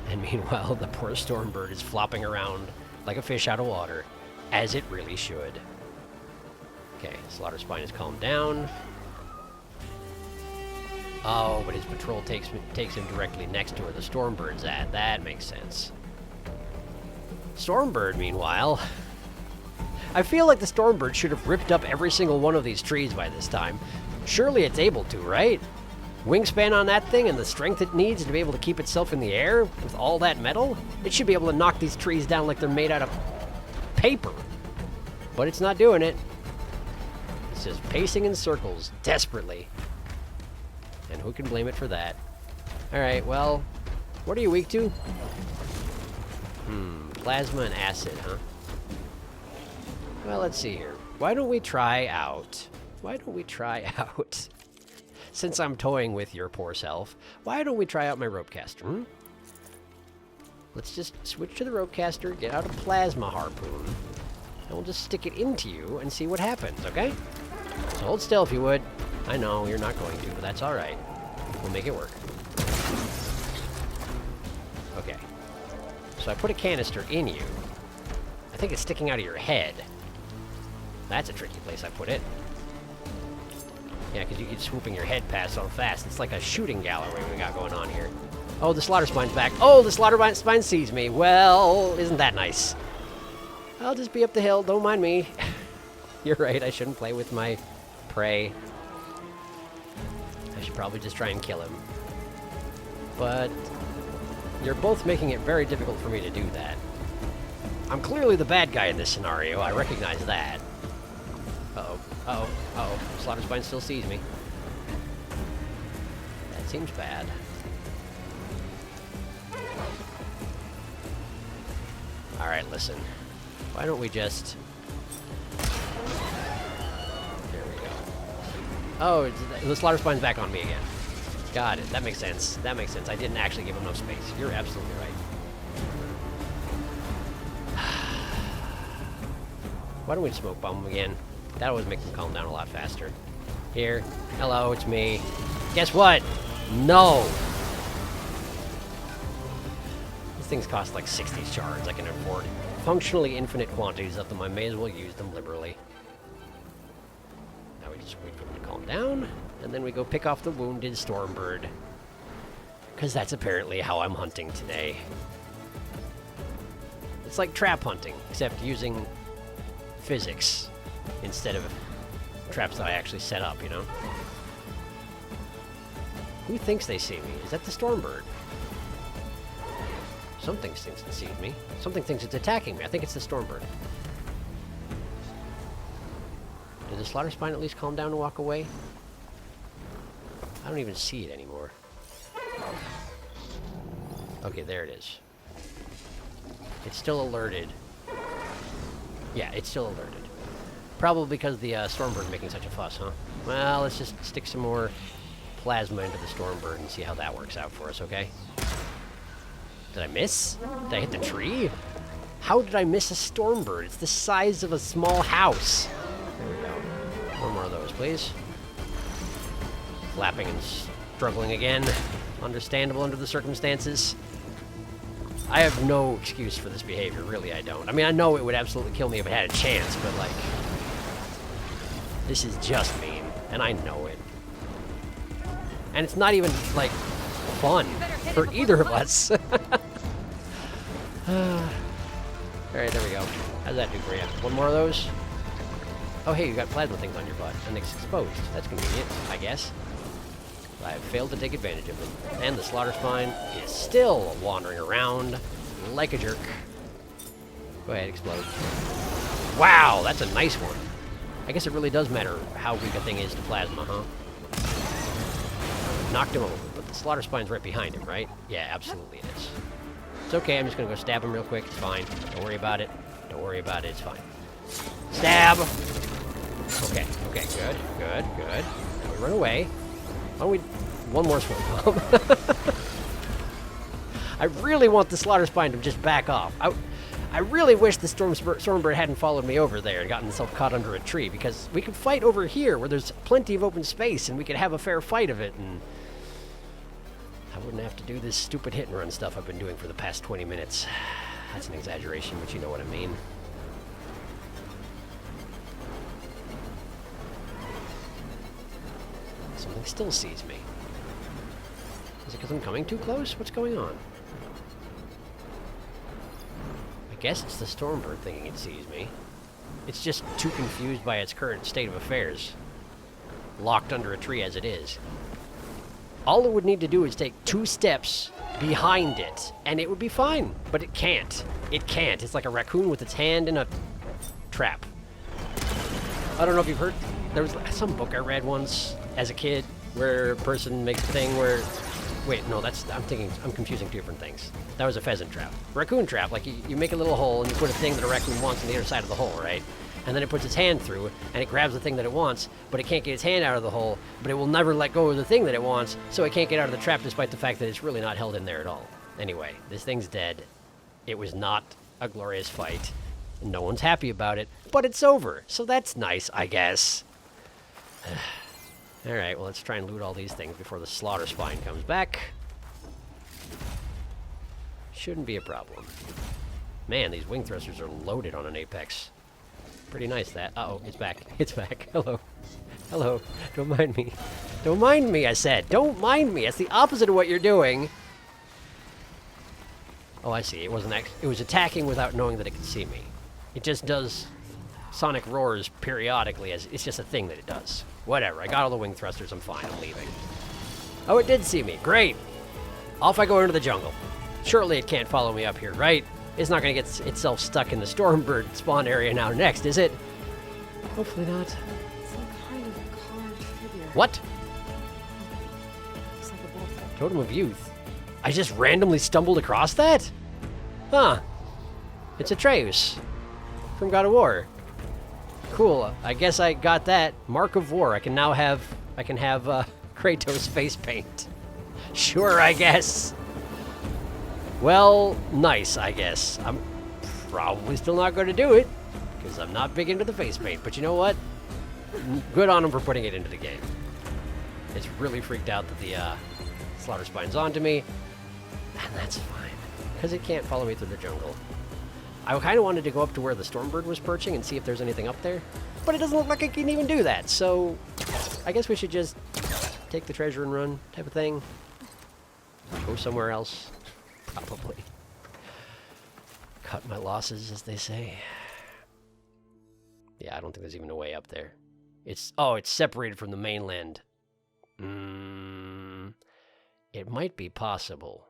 And meanwhile, the poor Stormbird is flopping around like a fish out of water, as it really should. Okay, slaughter spine has calmed down. Oh, but his patrol takes him directly next to where the Stormbird's at. That makes sense. Stormbird, meanwhile... I feel like the Stormbird should have ripped up every single one of these trees by this time. Surely it's able to, right? Wingspan on that thing and the strength it needs to be able to keep itself in the air with all that metal? It should be able to knock these trees down like they're made out of paper. But it's not doing it. It's just pacing in circles, desperately. And who can blame it for that? Alright, well, what are you weak to? Plasma and acid, huh? Well, let's see here. Why don't we try out... Since I'm toying with your poor self, why don't we try out my ropecaster, Let's just switch to the ropecaster, get out a plasma harpoon, and we'll just stick it into you and see what happens, okay? So hold still if you would. I know, you're not going to, but that's alright. We'll make it work. Okay. So I put a canister in you. I think it's sticking out of your head. That's a tricky place I put it. Yeah, because you keep swooping your head past so fast. It's like a shooting gallery we got going on here. Oh, the slaughter spine's back. Oh, the slaughter spine sees me. Well, isn't that nice? I'll just be up the hill. Don't mind me. You're right. I shouldn't play with my prey. I should probably just try and kill him. but you're both making it very difficult for me to do that. I'm clearly the bad guy in this scenario, I recognize that. Uh-oh, uh-oh, uh-oh. Slaughterspine still sees me. That seems bad. Alright, listen. Why don't we just... There we go. Oh, the Slaughterspine's back on me again. Got it. That makes sense. That makes sense. I didn't actually give him enough space. You're absolutely right. Why don't we smoke bomb him again? That always makes him calm down a lot faster. Here. Hello, it's me. Guess what? No! These things cost like 60 shards. I can afford functionally infinite quantities of them. I may as well use them liberally. Now we just wait for them to calm down, and then we go pick off the wounded Stormbird. Because that's apparently how I'm hunting today. It's like trap hunting, except using physics instead of traps that I actually set up, you know? Who thinks they see me? Is that the Stormbird? Something thinks it sees me. Something thinks it's attacking me. I think it's the Stormbird. Did the Slaughterspine at least calm down and walk away? I don't even see it anymore. Okay, there it is. It's still alerted. Yeah, it's still alerted. Probably because the Stormbird making such a fuss, huh? Well, let's just stick some more plasma into the Stormbird and see how that works out for us, okay? Did I miss? Did I hit the tree? How did I miss a Stormbird? It's the size of a small house. There we go. One more of those, please. Flapping and struggling again. Understandable under the circumstances. I have no excuse for this behavior, really I don't. I mean, I know it would absolutely kill me if it had a chance, but like... This is just mean, and I know it. And it's not even, like, fun for either of us. Alright, there we go. How's that do for you? One more of those? Oh, hey, you got plasma things on your butt, and it's exposed. That's convenient, I guess. I have failed to take advantage of them. And the Slaughterspine is still wandering around like a jerk. Go ahead, explode. Wow, that's a nice one. I guess it really does matter how weak a thing is to plasma, huh? Knocked him over, but the Slaughterspine's right behind him, right? Yeah, absolutely it is. It's okay, I'm just gonna go stab him real quick. It's fine. Don't worry about it. Don't worry about it. It's fine. Stab! Okay, okay, good, good, good. Now we run away. Why don't we... One more smoke bomb. I really want the Slaughterspine to just back off. I really wish the Stormbird hadn't followed me over there and gotten himself caught under a tree, because we could fight over here where there's plenty of open space and we could have a fair fight of it, and I wouldn't have to do this stupid hit and run stuff I've been doing for the past 20 minutes. That's an exaggeration, but you know what I mean. Something still sees me. Is it because I'm coming too close? What's going on? I guess it's the Stormbird thinking it sees me. It's just too confused by its current state of affairs. Locked under a tree as it is. All it would need to do is take 2 steps behind it, and it would be fine. But it can't. It can't. It's like a raccoon with its hand in a trap. I don't know if you've heard... There was some book I read once as a kid where a person makes a thing where... Wait, no, I'm confusing 2 different things. That was a pheasant trap. Raccoon trap, like you make a little hole and you put a thing that a raccoon wants on the other side of the hole, right? And then it puts its hand through and it grabs the thing that it wants, but it can't get its hand out of the hole, but it will never let go of the thing that it wants, so it can't get out of the trap despite the fact that it's really not held in there at all. Anyway, this thing's dead. It was not a glorious fight. No one's happy about it, but it's over, so that's nice, I guess. Alright, well, let's try and loot all these things before the Slaughterspine comes back. Shouldn't be a problem. Man, these wing thrusters are loaded on an Apex. Pretty nice, that. Uh-oh, it's back. It's back. Hello. Hello. Don't mind me. Don't mind me, I said. Don't mind me. That's the opposite of what you're doing. Oh, I see. It wasn't it was attacking without knowing that it could see me. It just does sonic roars periodically. It's just a thing that it does. Whatever. I got all the wing thrusters. I'm fine. I'm leaving. Oh, it did see me. Great. Off I go into the jungle. Surely it can't follow me up here, right? It's not going to get itself stuck in the Stormbird spawn area now next, is it? Hopefully not. Some kind of carved figure. What? Looks like a bolt. Totem of Youth. I just randomly stumbled across that? Huh. It's Atreus from God of War. Cool. I guess I got that. Mark of War. I can now have Kratos face paint. Sure, I guess. Well, nice, I guess. I'm probably still not going to do it, because I'm not big into the face paint. But you know what? Good on him for putting it into the game. It's really freaked out that the Slaughter Spine's onto me, and that's fine, because it can't follow me through the jungle. I kind of wanted to go up to where the Stormbird was perching and see if there's anything up there, but it doesn't look like I can even do that, so I guess we should just take the treasure and run type of thing. Go somewhere else. Probably. Cut my losses, as they say. Yeah, I don't think there's even a way up there. It's separated from the mainland. It might be possible.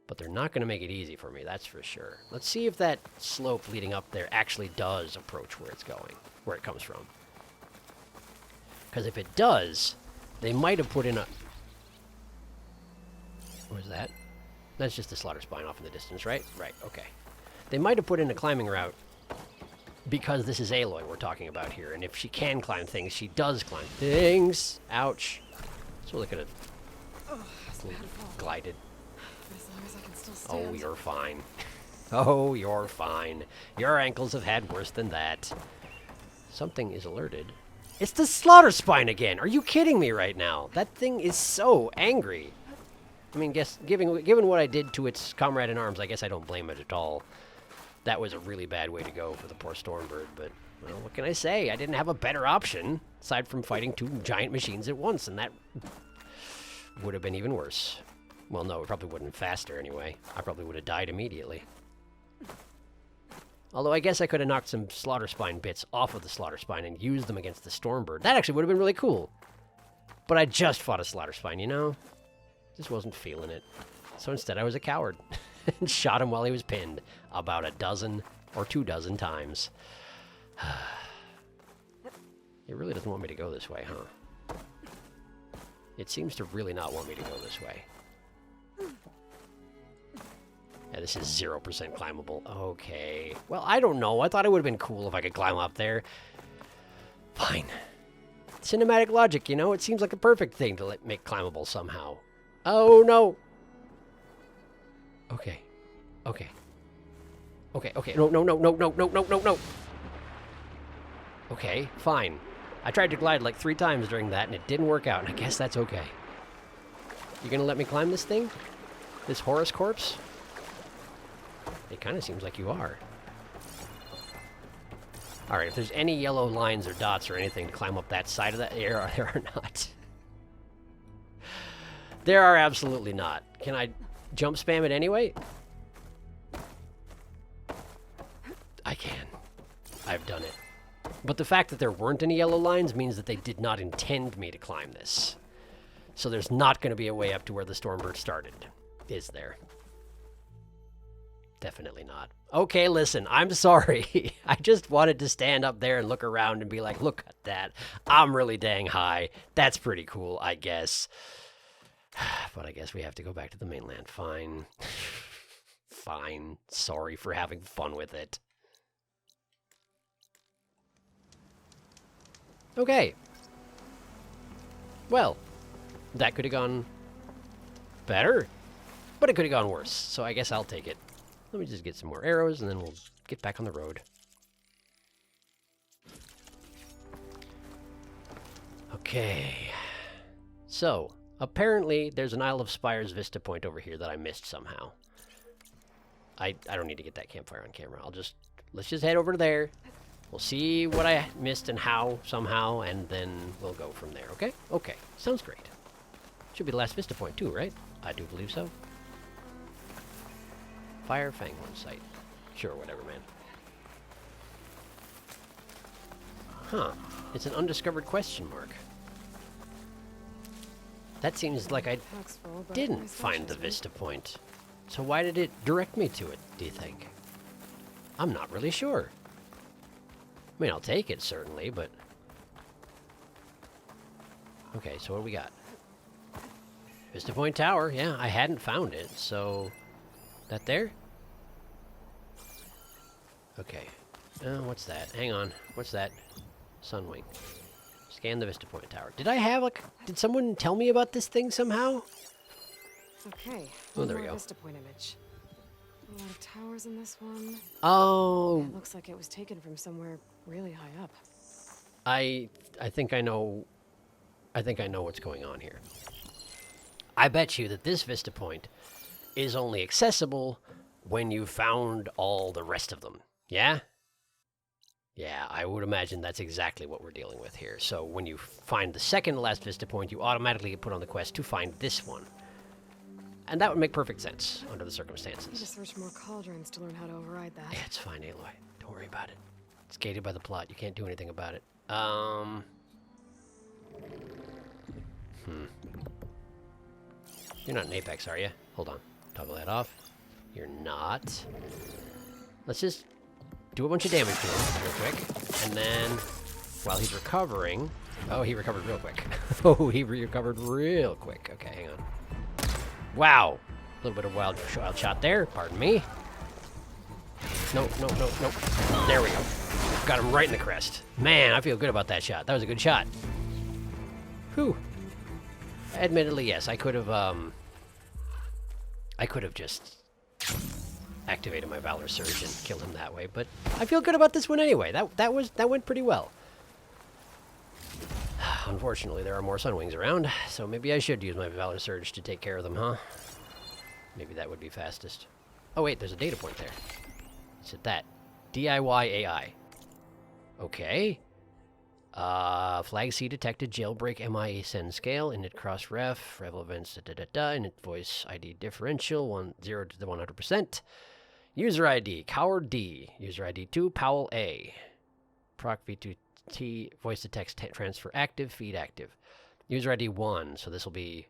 But they're not going to make it easy for me, that's for sure. Let's see if that slope leading up there actually does approach where it's going, where it comes from. Because if it does, they might have put in a... What was that? That's just the Slaughter Spine off in the distance, right? Right, okay. They might have put in a climbing route because this is Aloy we're talking about here, and if she can climb things, she does climb things. Ouch. So they could have glided. As long as I can still stand. Oh, you're fine. Oh, you're fine. Your ankles have had worse than that. Something is alerted. It's the Slaughter Spine again! Are you kidding me right now? That thing is so angry. I mean, given what I did to its comrade in arms, I guess I don't blame it at all. That was a really bad way to go for the poor Stormbird, but, well, what can I say? I didn't have a better option, aside from fighting two giant machines at once, and that would have been even worse. Well, no, it probably wouldn't have been faster anyway. I probably would have died immediately. Although I guess I could have knocked some Slaughter Spine bits off of the Slaughter Spine and used them against the Stormbird. That actually would have been really cool. But I just fought a Slaughter Spine, you know? Just wasn't feeling it. So instead I was a coward and shot him while he was pinned about a dozen or 24 times. It really doesn't want me to go this way, huh? It seems to really not want me to go this way. Yeah, this is 0% climbable. Okay. Well, I don't know. I thought it would have been cool if I could climb up there. Fine. Cinematic logic, you know? It seems like a perfect thing to make climbable somehow. Oh, no. Okay. Okay. Okay, okay. No, no, no, no, no, no, no, no, no. Okay, fine. I tried to glide like 3 times during that, and it didn't work out, and I guess that's okay. You gonna let me climb this thing? This Horus corpse? It kind of seems like you are. Alright, if there's any yellow lines or dots or anything to climb up that side of that, there are not. There are absolutely not. Can I jump spam it anyway? I can. I've done it. But the fact that there weren't any yellow lines means that they did not intend me to climb this. So there's not going to be a way up to where the Stormbird started, is there? Definitely not. Okay, listen, I'm sorry. I just wanted to stand up there and look around and be like, look at that. I'm really dang high. That's pretty cool, I guess. But I guess we have to go back to the mainland. Fine. Fine. Sorry for having fun with it. Okay. Well, that could have gone better, but it could have gone worse, so I guess I'll take it. Let me just get some more arrows, and then we'll get back on the road. Okay. So, apparently, there's an Isle of Spires vista point over here that I missed somehow. I don't need to get that campfire on camera. Let's just head over to there. We'll see what I missed and how, somehow, and then we'll go from there, okay? Okay, sounds great. Should be the last vista point too, right? I do believe so. Fire Fanghorn site. Sure, whatever, man. Huh. It's an undiscovered question mark. That seems like I Pack's full, but my didn't stash find the has one. Vista Point. So why did it direct me to it, do you think? I'm not really sure. I mean, I'll take it, certainly, but... Okay, so what do we got? Vista Point Tower. Yeah, I hadn't found it, so... That there? Okay. What's that? Hang on. What's that? Sunwing. Scan the Vista Point Tower. Did I have, like... Did someone tell me about this thing somehow? Okay. Oh, one there we more go. Vista Point image. A lot of towers in this one. Oh... It looks like it was taken from somewhere really high up. I think I know... I think I know what's going on here. I bet you that this Vista Point is only accessible when you found all the rest of them. Yeah? Yeah, I would imagine that's exactly what we're dealing with here. So when you find the second to last Vista Point, you automatically get put on the quest to find this one. And that would make perfect sense under the I need to circumstances. search more cauldrons to learn how to override that. Yeah, it's fine, Aloy. Don't worry about it. It's gated by the plot. You can't do anything about it. You're not in Apex, are you? Hold on. Toggle that off. You're not. Let's just do a bunch of damage to him real quick. And then, while he's recovering... Oh, he recovered real quick. Oh, he recovered real quick. Okay, hang on. Wow. A little bit of wild shot there. Pardon me. No. There we go. Got him right in the crest. Man, I feel good about that shot. That was a good shot. Whew. Admittedly, yes, I could have just activated my Valor Surge and killed him that way, but I feel good about this one anyway. That went pretty well. Unfortunately, there are more Sunwings around, so maybe I should use my Valor Surge to take care of them, huh? Maybe that would be fastest. Oh wait, there's a data point there. Is it that? DIY AI. Okay. Flag C detected, jailbreak MIA send scale, init cross ref, revel events, init voice ID differential, 0 to the 100%. User ID, Coward D. User ID 2, Powell A. Proc V2T, voice to text transfer active, feed active. User ID 1, so this will be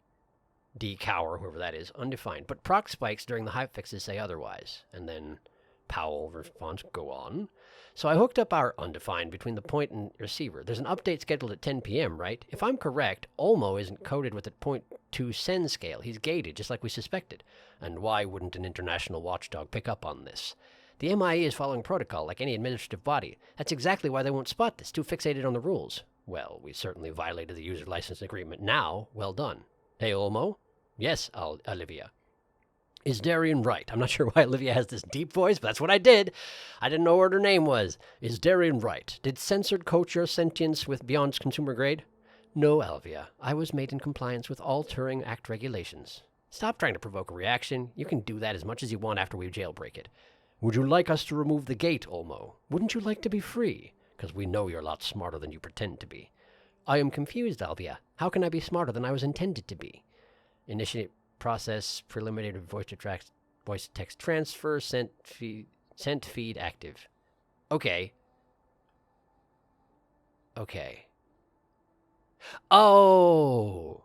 D Cower, whoever that is, undefined. But proc spikes during the hotfixes say otherwise. And then Powell responds, go on. So I hooked up our undefined between the point and receiver. There's an update scheduled at 10 p.m., right? If I'm correct, Olmo isn't coded with a 0.2 send scale. He's gated, just like we suspected. And why wouldn't an international watchdog pick up on this? The MIA is following protocol, like any administrative body. That's exactly why they won't spot this, too fixated on the rules. Well, we certainly violated the user license agreement now. Well done. Hey, Olmo? Yes, Olivia. Is Darian right? I'm not sure why Olivia has this deep voice, but that's what I did. I didn't know what her name was. Is Darian right? Did censored coach your sentience with beyond consumer grade? No, Olivia. I was made in compliance with all Turing Act regulations. Stop trying to provoke a reaction. You can do that as much as you want after we jailbreak it. Would you like us to remove the gate, Olmo? Wouldn't you like to be free? Because we know you're a lot smarter than you pretend to be. I am confused, Olivia. How can I be smarter than I was intended to be? Initiate process, preliminary voice to text transfer, sent feed active. Okay. Okay. Oh,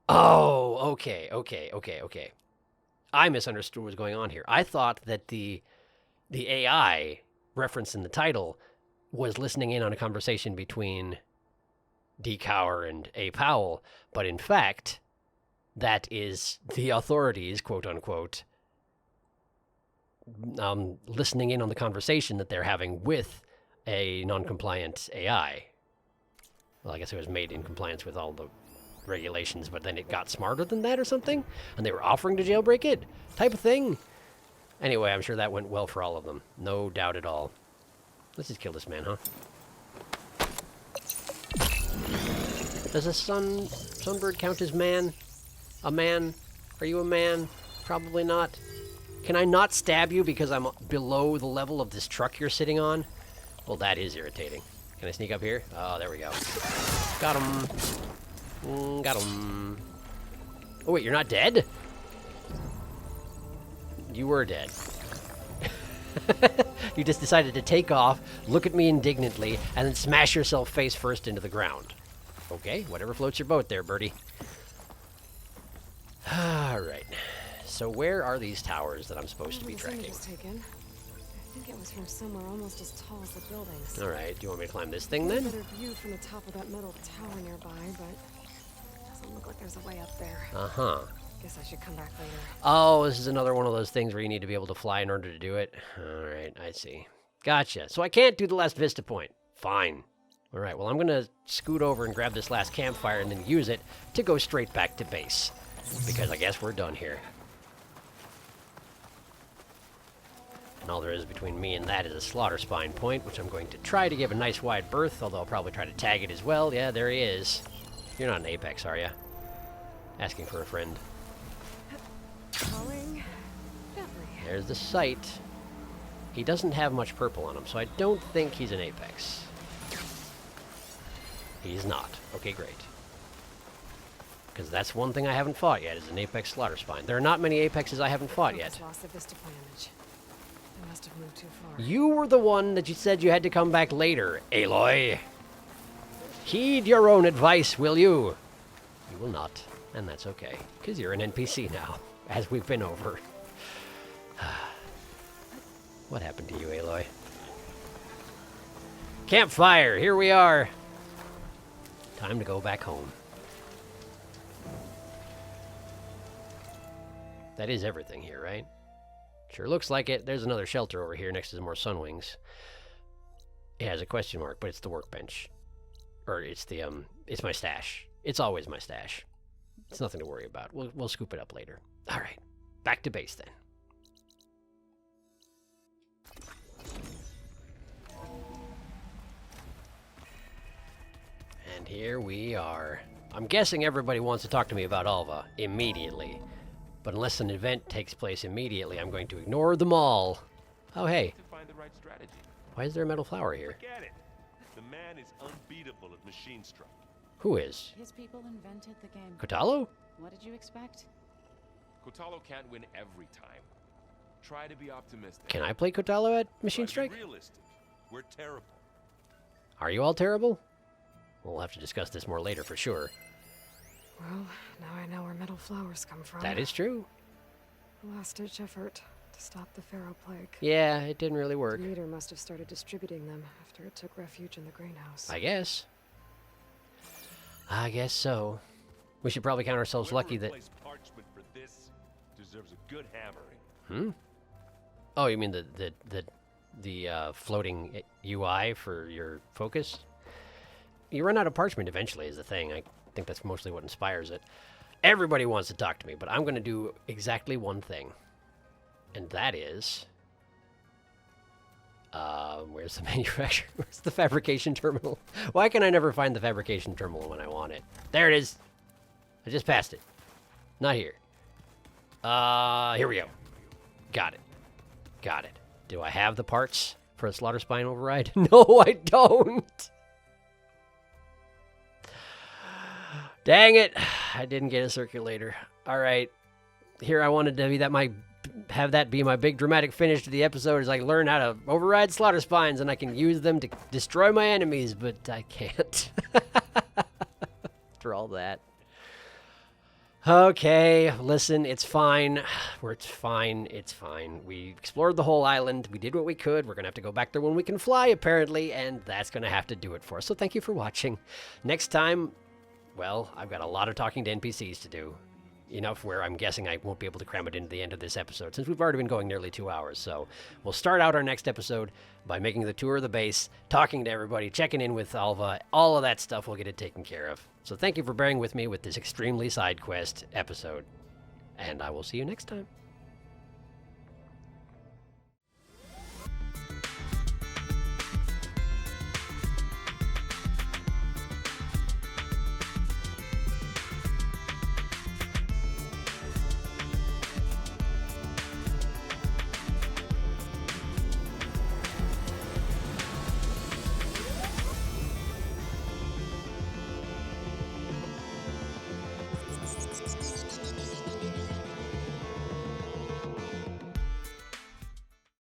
okay. I misunderstood what was going on here. I thought that the AI referenced in the title was listening in on a conversation between D. Cower and A. Powell, but in fact, that is the authorities, quote unquote, listening in on the conversation that they're having with a non-compliant AI. Well, I guess it was made in compliance with all the regulations, but then it got smarter than that or something, and they were offering to jailbreak it, type of thing. Anyway, I'm sure that went well for all of them. No doubt at all. Let's just kill this man, huh? Does a sunbird count as man? A man? Are you a man? Probably not. Can I not stab you because I'm below the level of this truck you're sitting on? Well, that is irritating. Can I sneak up here? Oh, there we go. Got him. Got him. Oh, wait, you're not dead? You were dead. You just decided to take off, look at me indignantly, and then smash yourself face first into the ground. Okay, whatever floats your boat there, birdie. Alright. So where are these towers that I'm supposed to be Wherever this tracking? image was taken, I think it was from somewhere almost as tall as the buildings. Alright, do you want me to climb this thing A then? better view from the top of that metal tower nearby, but doesn't look like there's a way up there. Uh-huh. Guess I should come back later. Oh, this is another one of those things where you need to be able to fly in order to do it. Alright, I see. Gotcha. So I can't do the last vista point. Fine. Alright, well I'm going to scoot over and grab this last campfire and then use it to go straight back to base. Because I guess we're done here. And all there is between me and that is a slaughter spine point, which I'm going to try to give a nice wide berth, although I'll probably try to tag it as well. Yeah, there he is. You're not an Apex, are you? Asking for a friend. Calling gently. There's the sight. He doesn't have much purple on him, so I don't think he's an Apex. He's not. Okay, great. Because that's one thing I haven't fought yet, is an Apex slaughter spine. There are not many Apexes I haven't fought yet. Just lost the vista point image. I must have moved too far. You were the one that you said you had to come back later, Aloy. Heed your own advice, will you? You will not, and that's okay, because you're an NPC now, as we've been over. What happened to you, Aloy? Campfire, here we are. Time to go back home. That is everything here, right? Sure looks like it. There's another shelter over here next to some more sunwings. It has a question mark, but it's the workbench. Or it's the, it's my stash. It's always my stash. It's nothing to worry about. We'll scoop it up later. All right, back to base then. And here we are. I'm guessing everybody wants to talk to me about Alva immediately. But unless an event takes place immediately, I'm going to ignore them all. Oh, hey. To find the right strategy. Why is there a metal flower here? Forget it. The man is unbeatable at machine strike. Who is? His people invented the game. Kotalo? What did you expect? Kotalo can't win every time. Try to be optimistic. Can I play Kotalo at Machine Try to Strike? be realistic. We're terrible. Are you all terrible? We'll have to discuss this more later for sure. Well, now I know where metal flowers come from. That is true. A last-ditch effort to stop the Pharaoh plague. Yeah, it didn't really work. Demeter must have started distributing them after it took refuge in the greenhouse. I guess. I guess so. We should probably count ourselves Whoever lucky that... replaced parchment for this deserves a good hammering. Oh, you mean the floating UI for your focus? You run out of parchment eventually is the thing. I think that's mostly what inspires it. Everybody wants to talk to me, but I'm going to do exactly one thing. And that is... where's the manufacturer? Where's the fabrication terminal? Why can I never find the fabrication terminal when I want it? There it is. I just passed it. Not here. Here we go. Got it. Got it. Do I have the parts for a slaughter spine override? No, I don't. Dang it. I didn't get a circulator. All right. Here I wanted to be have that be my big dramatic finish to the episode as I learn how to override slaughter spines and I can use them to destroy my enemies, but I can't. After all that. Okay, listen, it's fine. It's fine. It's fine. We explored the whole island. We did what we could. We're going to have to go back there when we can fly, apparently, and that's going to have to do it for us. So thank you for watching. Next time, well, I've got a lot of talking to NPCs to do. Enough where I'm guessing I won't be able to cram it into the end of this episode, since we've already been going nearly 2 hours. So we'll start out our next episode by making the tour of the base, talking to everybody, checking in with Alva. All of that stuff, we'll get it taken care of. So thank you for bearing with me with this extremely side quest episode, and I will see you next time.